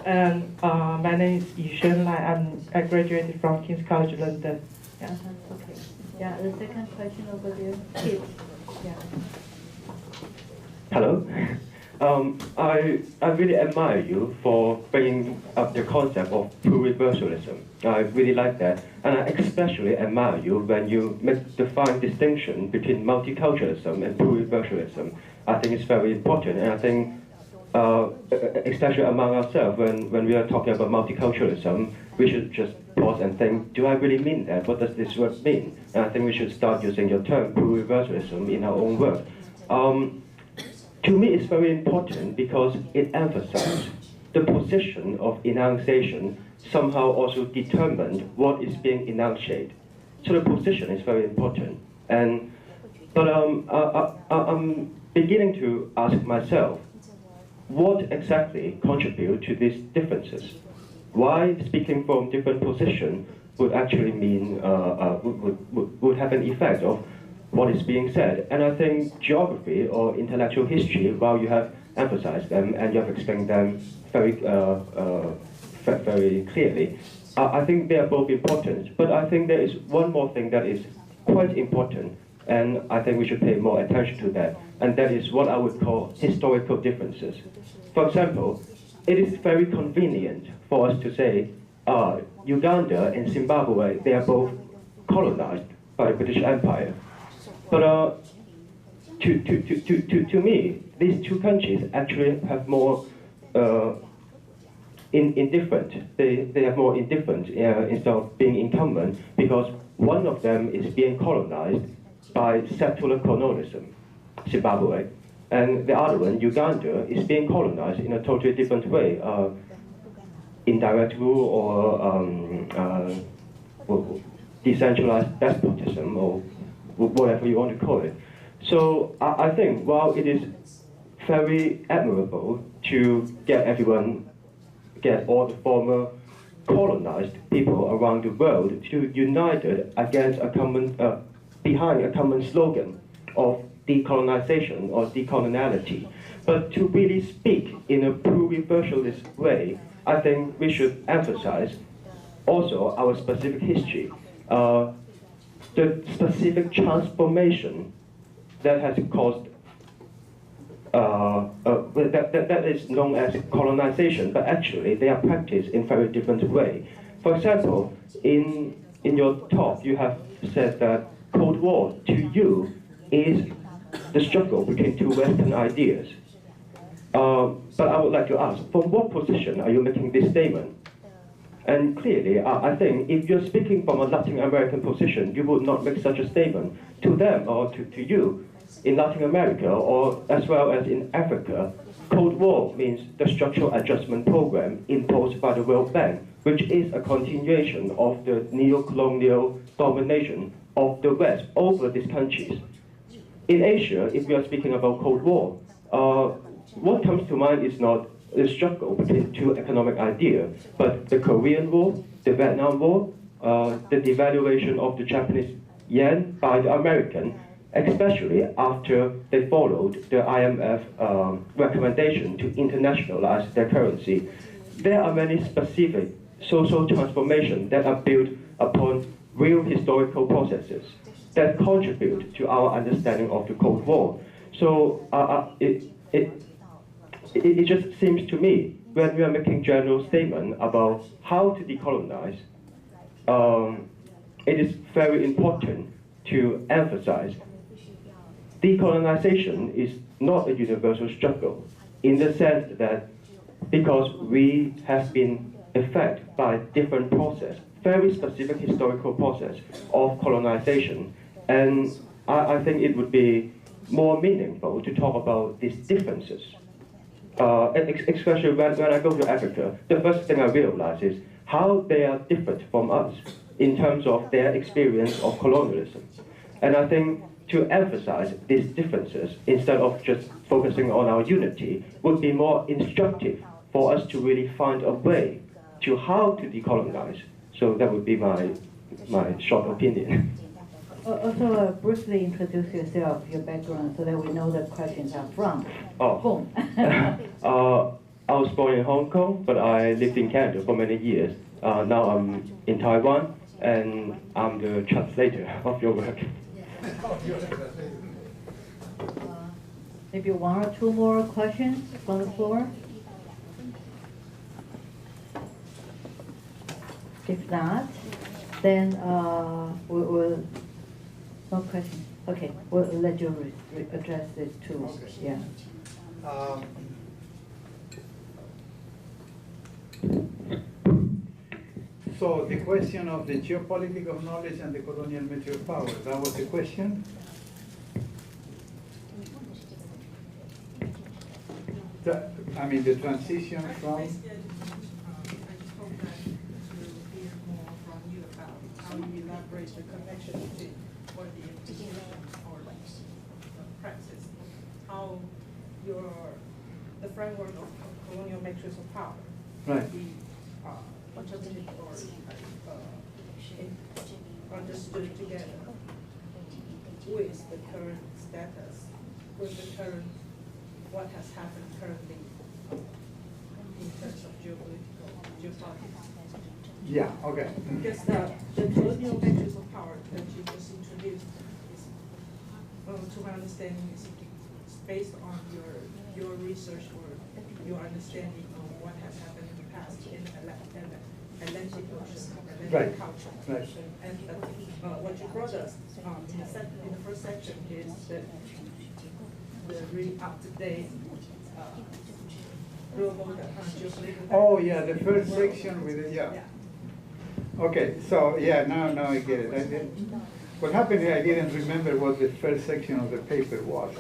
Speaker 12: My name is Yishen Lai. I graduated from King's College London.
Speaker 1: Yeah, that's okay. Yeah, the second question over there. Kit. Yeah.
Speaker 13: Hello. I really admire you for bringing up the concept of pluriversalism. I really like that, and I especially admire you when you make the fine distinction between multiculturalism and pluriversalism. I think it's very important, and I think especially among ourselves, when we are talking about multiculturalism, we should just pause and think, do I really mean that? What does this word mean? And I think we should start using your term, pluriversalism, in our own work. To me, it's very important because it emphasizes the position of enunciation somehow also determined what is being enunciated. So the position is very important. But I'm beginning to ask myself, what exactly contribute to these differences? Why speaking from different position would actually mean, would have an effect of what is being said? And I think geography or intellectual history, while you have emphasized them and you have explained them very, very clearly, I think they are both important. But I think there is one more thing that is quite important, and I think we should pay more attention to that, and that is what I would call historical differences. For example, it is very convenient for us to say, Uganda and Zimbabwe, they are both colonized by the British Empire. But to me, these two countries actually have more indifferent. They have more indifferent instead of being incumbent, because one of them is being colonized by settler colonialism, Zimbabwe, and the other one, Uganda, is being colonized in a totally different way, indirect rule or decentralized despotism, or whatever you want to call it. So I think while it is very admirable to get all the former colonized people around the world to united against a common, behind a common slogan of decolonization or decoloniality, but to really speak in a pluriversalist way, I think we should emphasize also our specific history. The specific transformation that has caused, that is known as colonization, but actually they are practiced in very different way. For example, in your talk, you have said that Cold War to you is the struggle between two Western ideas. But I would like to ask, from what position are you making this statement? And clearly, I think if you're speaking from a Latin American position, you would not make such a statement to them or to you. In Latin America, or as well as in Africa, Cold War means the structural adjustment program imposed by the World Bank, which is a continuation of the neo-colonial domination of the West over these countries. In Asia, if we are speaking about Cold War, what comes to mind is not the struggle between two economic ideas, but the Korean War, the Vietnam War, the devaluation of the Japanese yen by the American, especially after they followed the IMF recommendation to internationalize their currency. There are many specific social transformations that are built upon real historical processes that contribute to our understanding of the Cold War. So it just seems to me, when we are making general statement about how to decolonize, it is very important to emphasize decolonization is not a universal struggle, in the sense that because we have been affected by different process, very specific historical process of colonization, and I think it would be more meaningful to talk about these differences. Especially when I go to Africa, the first thing I realize is how they are different from us in terms of their experience of colonialism. And I think to emphasize these differences instead of just focusing on our unity would be more instructive for us to really find a way to how to decolonize. So that would be my short opinion.
Speaker 1: Also, briefly introduce yourself, your background, so that we know the questions are from whom.
Speaker 13: I was born in Hong Kong, but I lived in Canada for many years. Now I'm in Taiwan, and I'm the translator of your work.
Speaker 1: Maybe one or two more questions from the floor? If not, then we'll no question. Okay, we'll let you address this too.
Speaker 5: Okay.
Speaker 1: Yeah.
Speaker 11: So the question of the geopolitical knowledge and the colonial measure of power, that was the question? I mean, the transition from...
Speaker 9: Elaborate the connection between what the institution or practice, how the framework of colonial matrix of power be interpreted or understood together with the current status, with the current what has happened currently in terms of geopolitics.
Speaker 11: Yeah, okay.
Speaker 9: Because the colonial matrix of power that you just introduced is, to my understanding, is based on your research or your understanding of what has happened in the past in Atlantic Ocean, Atlantic culture.
Speaker 11: Right.
Speaker 9: And what you brought us in the first section is the really up-to-date global geopolitical.
Speaker 11: Oh yeah, the first section with it, yeah. Okay, so yeah, now I get it. What happened is I didn't remember what the first section of the paper was.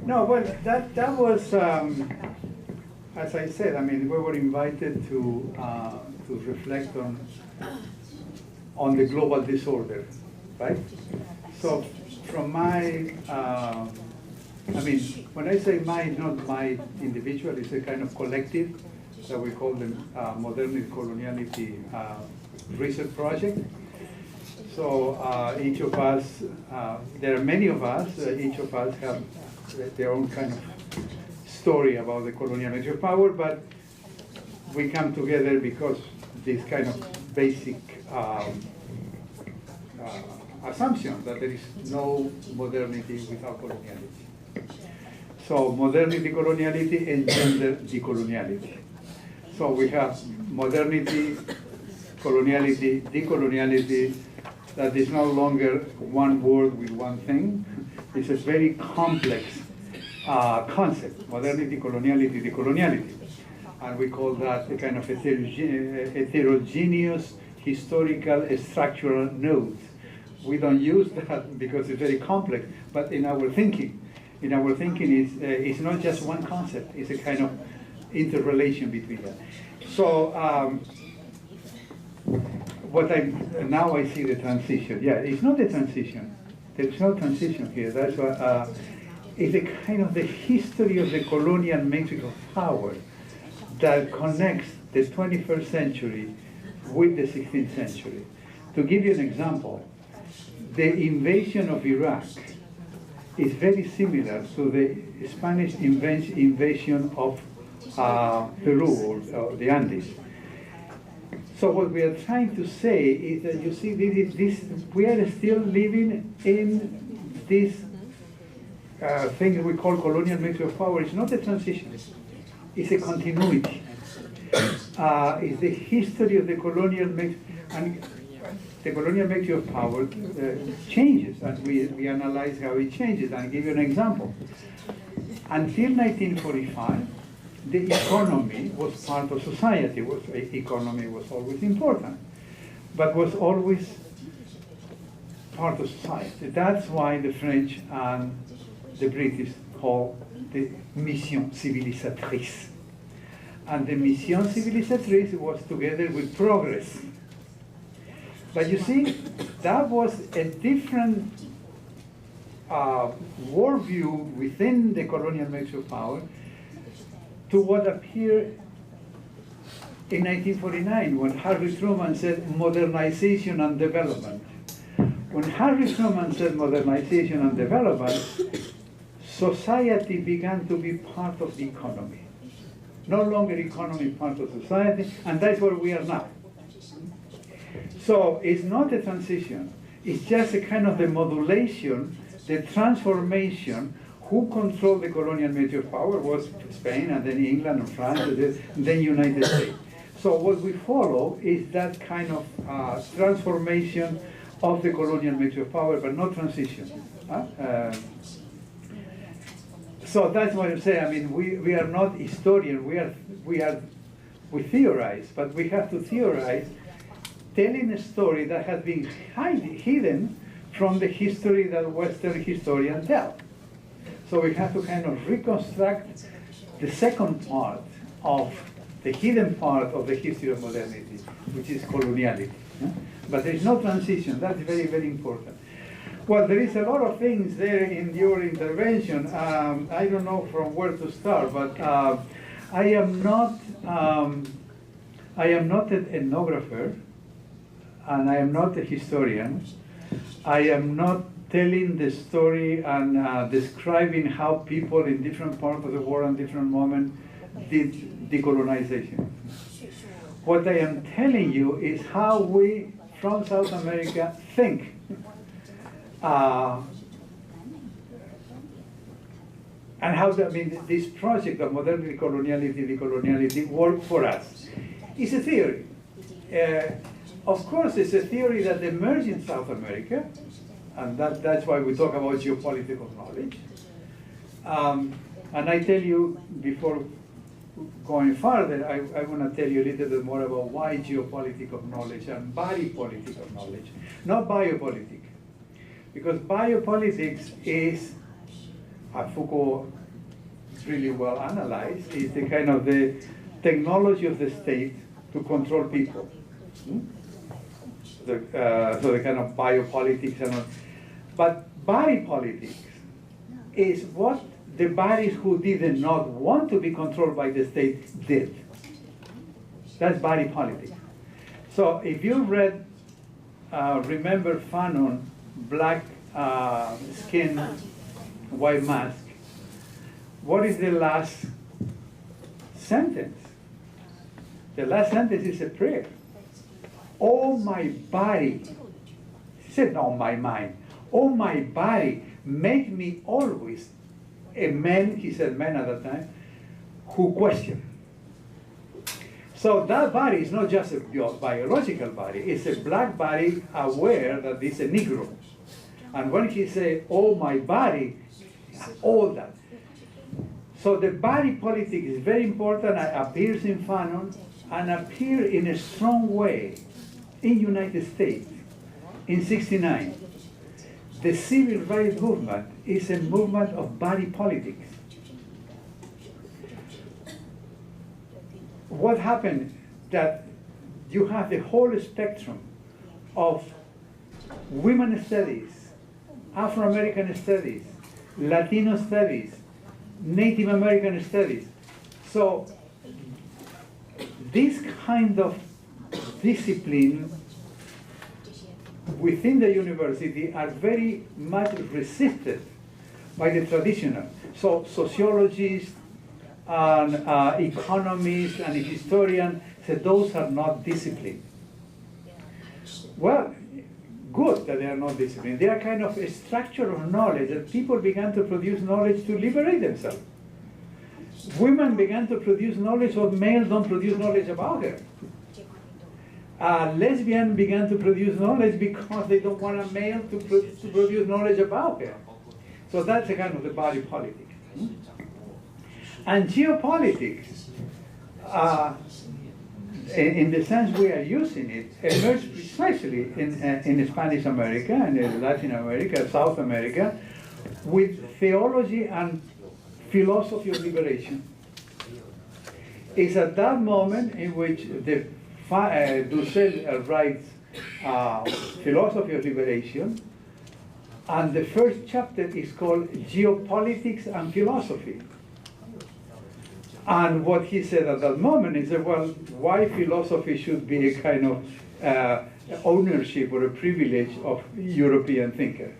Speaker 11: No, well, that was, as I said, I mean, we were invited to reflect on the global disorder, right? So from my, I mean, when I say my, not my individual, it's a kind of collective that we call the Modernity Coloniality Research Project. So each of us, there are many of us, each of us have their own kind of story about the colonial measure of power, but we come together because this kind of basic assumption that there is no modernity without coloniality. So modernity, coloniality, and gender decoloniality. So we have modernity, coloniality, decoloniality, that is no longer one word with one thing. It's a very complex concept, modernity, coloniality, decoloniality. And we call that a kind of heterogeneous historical structural node. We don't use that because it's very complex, but in our thinking it's not just one concept, it's a kind of interrelation between them. So now I see the transition. Yeah, it's not a transition. There's no transition here. That's what it's a kind of the history of the colonial matrix of power that connects the 21st century with the 16th century. To give you an example, the invasion of Iraq is very similar to the Spanish invasion of Peru or the Andes. So what we are trying to say is that, you see, we are still living in this thing we call colonial mix of power. It's not a transition, it's a continuity. It's the history of the colonial mix, and the colonial mix of power changes, and we analyze how it changes. And I'll give you an example. Until 1945, the economy was part of society. Economy was always important, but was always part of society. That's why the French and the British call the mission civilisatrice. And the mission civilisatrice was together with progress. But you see, that was a different worldview within the colonial mix of power to what appeared in 1949 when Harry Truman said modernization and development. When Harry Truman said modernization and development, society began to be part of the economy. No longer economy part of society, and that's where we are now. So it's not a transition, it's just a kind of the modulation, the transformation. Who controlled the colonial mix of power was Spain, and then England and France, and then United States. So what we follow is that kind of transformation of the colonial mix of power, but not transition. So that's what I'm saying. I mean, we are not historians. We theorize, but we have to theorize, telling a story that has been hidden from the history that Western historians tell. So we have to kind of reconstruct the second part of the hidden part of the history of modernity, which is coloniality. But there is no transition. That's very, very important. Well, there is a lot of things there in your intervention. I don't know from where to start, but I am not an ethnographer, and I am not a historian. I am not telling the story and describing how people in different parts of the world and different moments did decolonization. What I am telling you is how we from South America think. And how this project of modernity, decoloniality worked for us. It's a theory. Of course, it's a theory that emerged in South America, and that's why we talk about geopolitical knowledge. And I tell you, before going further, I want to tell you a little bit more about why geopolitical knowledge and body political knowledge, not biopolitics. Because biopolitics is, Foucault really well analyzed, is the kind of the technology of the state to control people. So the kind of biopolitics and all. But body politics is what the bodies who did not want to be controlled by the state did. That's body politics. So if you read, remember Fanon, black skin, white mask, what is the last sentence? The last sentence is a prayer. Oh my body, he said not my mind, oh my body, make me always a man, he said man at that time, who question. So that body is not just a biological body, it's a black body aware that it's a Negro. And when he said, oh my body, all that. So the body politics is very important, and appears in Fanon, and appear in a strong way in United States in '69. The civil rights movement is a movement of body politics. What happened that you have the whole spectrum of women studies, Afro-American studies, Latino studies, Native American studies. So this kind of discipline within the university are very much resisted by the traditional. So sociologists and economists and historians said those are not disciplined. Well, good that they are not disciplined. They are kind of a structure of knowledge that people began to produce knowledge to liberate themselves. Women began to produce knowledge what males don't produce knowledge about her. Lesbians began to produce knowledge because they don't want a male to produce knowledge about her. So that's a kind of the body politic. And geopolitics, in the sense we are using it, emerged precisely in Spanish America and in Latin America, South America, with theology and philosophy of liberation. It's at that moment in which the Dussel writes Philosophy of Liberation, and the first chapter is called Geopolitics and Philosophy. And what he said at that moment is that, well, why philosophy should be a kind of ownership or a privilege of European thinkers.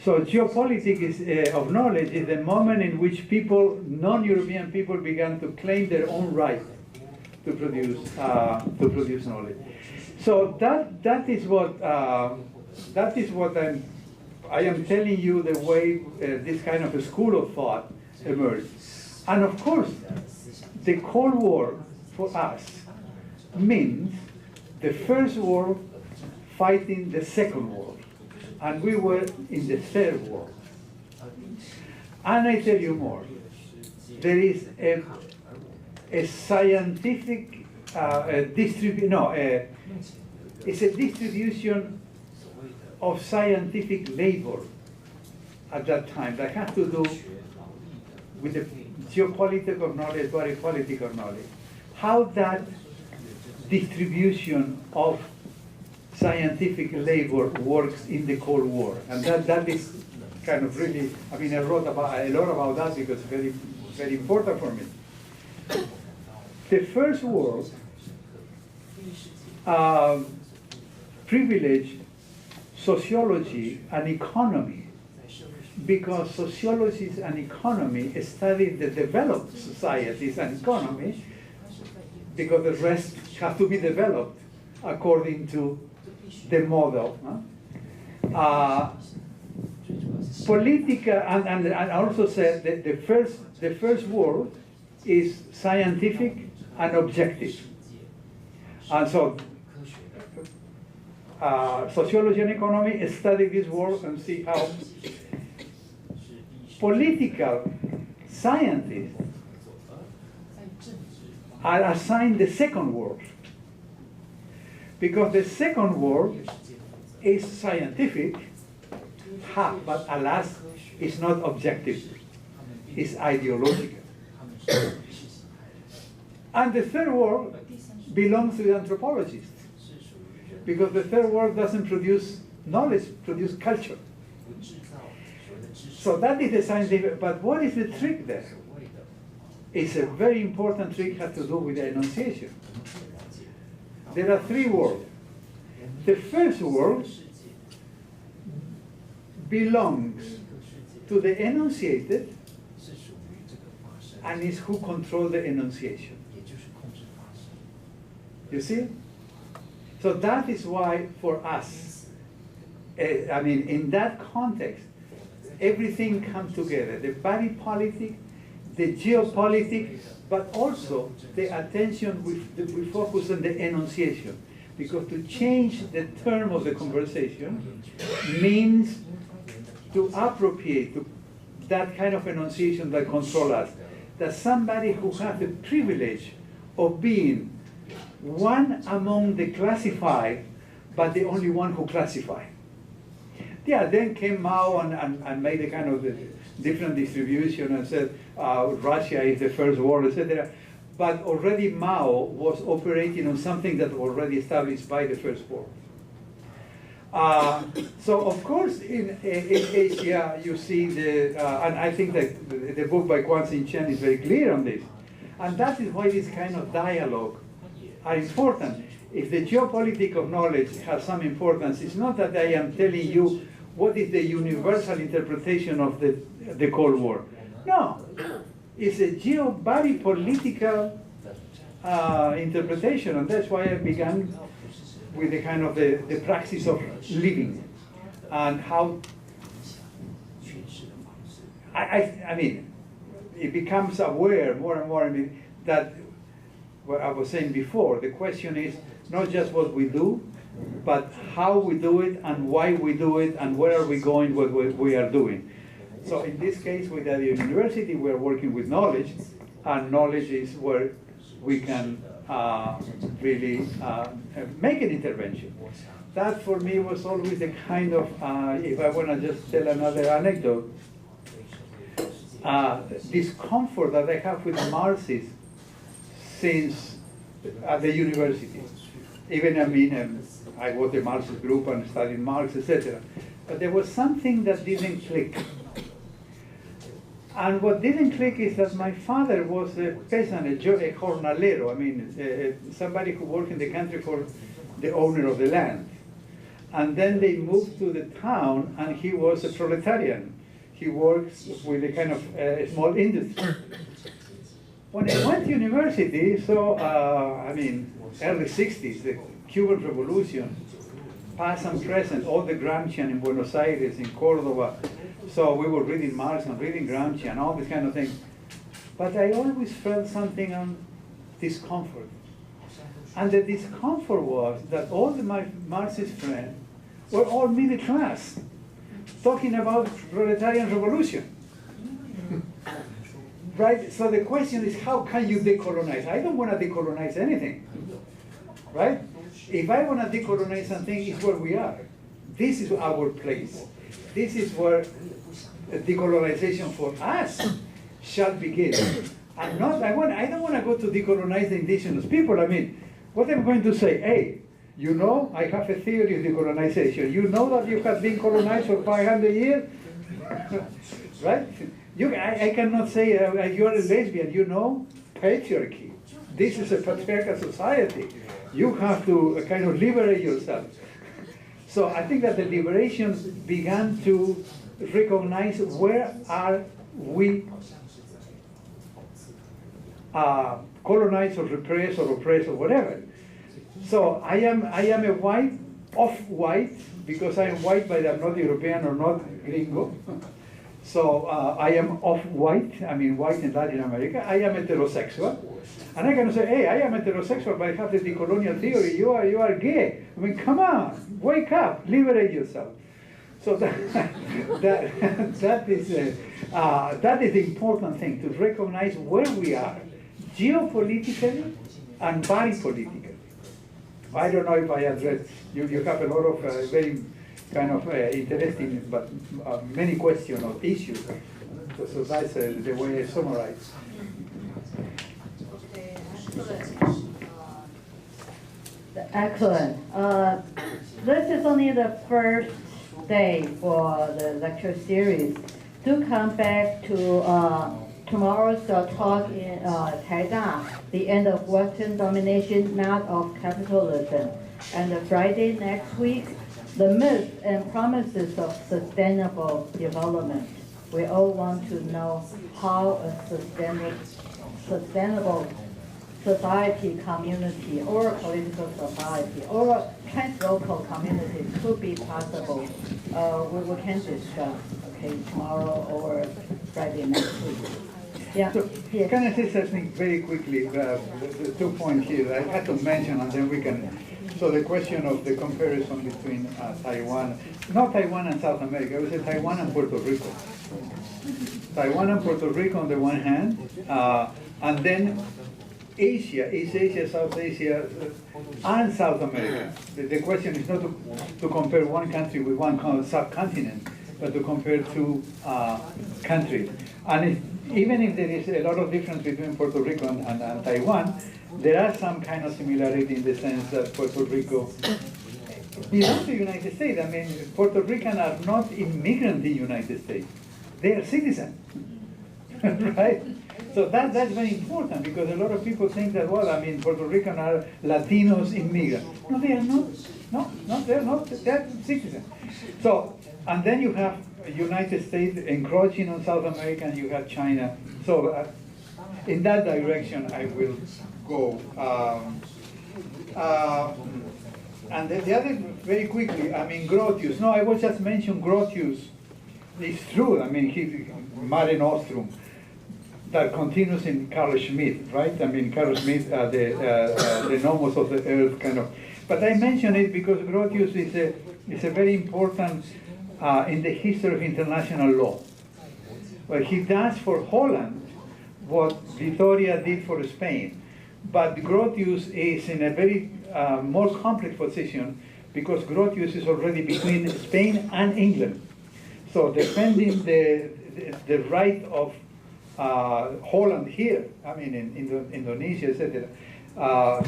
Speaker 11: So geopolitics of knowledge is the moment in which people, non-European people, began to claim their own right to produce knowledge. So that is what I am telling you, the way this kind of a school of thought emerged. And of course, the Cold War for us means the First World fighting the Second World. And we were in the Third World. And I tell you more. There is a scientific it's a distribution of scientific labor at that time that has to do with the geopolitics of knowledge, body politic of knowledge. How that distribution of scientific labor works in the Cold War. And that is kind of really, I mean, I wrote a lot about that because it's very, very important for me. The First World privileged sociology and economy because sociology and economy study the developed societies and economy because the rest has to be developed according to the model. Politica, and I also said that the first world is scientific and objective. And so sociology and economy study this world and see how political scientists are assigned the second world. Because the second world is scientific, but alas, it's not objective. It's ideological. And the third world belongs to the anthropologists. Because the third world doesn't produce knowledge, produce culture. So that is the scientific, but what is the trick there? It's a very important trick, has to do with the enunciation. There are three worlds. The first world belongs to the enunciated and is who control the enunciation. You see? So that is why for us, I mean, in that context, everything comes together. The body politic, the geopolitics, but also the attention we focus on the enunciation. Because to change the term of the conversation means to appropriate to that kind of enunciation that controls us. That somebody who has the privilege of being one among the classified, but the only one who classify. Yeah, then came Mao and made a kind of the different distribution and said Russia is the first world, etc. But already Mao was operating on something that was already established by the first world. So of course in Asia you see and I think that the book by Quan Xin Chen is very clear on this. And that is why this kind of dialogue are important. If the geopolitics of knowledge has some importance, it's not that I am telling you what is the universal interpretation of the Cold War. No, it's a very political interpretation, and that's why I began with the kind of the praxis of living and how I mean, it becomes aware more and more. I mean, that what I was saying before, the question is not just what we do, but how we do it and why we do it and where are we going what we are doing. So in this case, with the university, we're working with knowledge, and knowledge is where we can really make an intervention. That for me was always a kind of, if I want to just tell another anecdote, discomfort that I have with Marxists since at the university. Even, I mean, I was a Marxist group and studied Marx, etc. But there was something that didn't click. And what didn't click is that my father was a peasant, a jornalero, I mean, somebody who worked in the country for the owner of the land. And then they moved to the town, and he was a proletarian. He works with a kind of small industry. When I went to university, so, I mean, early 60s, the Cuban Revolution, past and present, all the Gramscian in Buenos Aires, in Córdoba. So we were reading Marx and reading Gramsci and all this kind of thing. But I always felt something on discomfort. And the discomfort was that all my Marxist friends were all middle class, talking about proletarian revolution. Right? So the question is, how can you decolonize? I don't want to decolonize anything. Right? If I want to decolonize something, it's where we are. This is our place. This is where decolonization for us shall begin. I don't want to go to decolonize the indigenous people. I mean, what I'm going to say, hey, you know, I have a theory of decolonization. You know that you have been colonized for 500 years? Right? I cannot say you're a lesbian. You know, patriarchy. This is a patriarchal society. You have to kind of liberate yourself. So I think that the liberation began to recognize where are we colonized or repressed or oppressed or whatever. So I am a white, off-white, because I am white, but I'm not European or not gringo. So I am off-white, I mean white in Latin America. I am heterosexual. And I can say, hey, I am heterosexual, but I have the decolonial theory. You are gay. I mean, come on, wake up, liberate yourself. So that is the important thing, to recognize where we are, geopolitically and very politically. I don't know if I addressed, you have a lot of very kind of interesting, but many questions or issues. So that's the way I summarize.
Speaker 1: Excellent. This is only the first day for the lecture series. Do come back to tomorrow's talk in Taida, the end of Western domination, not of capitalism. And Friday next week, the myths and promises of sustainable development. We all want to know how a sustainable society, community, or political society, or trans-local community could be possible. We can discuss, okay, tomorrow or Friday next week. Yeah.
Speaker 11: So, can I say something very quickly? The 2 points here I had to mention, and then we can. So the question of the comparison between Taiwan, not Taiwan and South America, I would say Taiwan and Puerto Rico. Taiwan and Puerto Rico on the one hand, and then Asia, East Asia, South Asia, and South America. The question is not to compare one country with one subcontinent, but to compare two countries. And even if there is a lot of difference between Puerto Rico and Taiwan, there are some kind of similarity in the sense that Puerto Rico belongs to the United States. I mean, Puerto Ricans are not immigrants in the United States. They are citizens. right? So that's very important because a lot of people think that, well, I mean, Puerto Rican are Latinos immigrants. No, they are not. No, they're not. They're citizens. So, and then you have United States encroaching on South America, and you have China. So, in that direction, I will go. And the other, very quickly, I mean, Grotius. No, I was just mentioning Grotius. It's true. I mean, he Mare Nostrum that continues in Carl Schmitt, right? I mean, Carl Schmitt, the Nomos of the Earth, kind of. But I mention it because Grotius is a very important in the history of international law. Well, he does for Holland what Vitoria did for Spain. But Grotius is in a very more complex position because Grotius is already between Spain and England. So defending the right of Holland here, I mean in Indonesia, etc.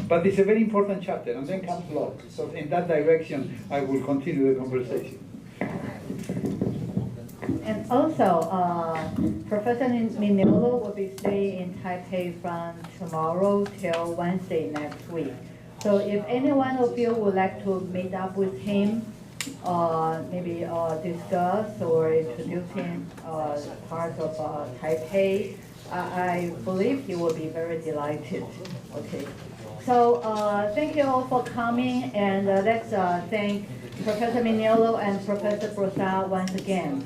Speaker 11: But it's a very important chapter, and then comes law. So in that direction, I will continue the conversation.
Speaker 1: And also, Professor Mignolo will be staying in Taipei from tomorrow till Wednesday next week. So if any one of you would like to meet up with him, maybe discuss or introduce him part of Taipei, I believe he will be very delighted. Okay. So thank you all for coming, and let's thank Professor Mignolo and Professor Broussard once again.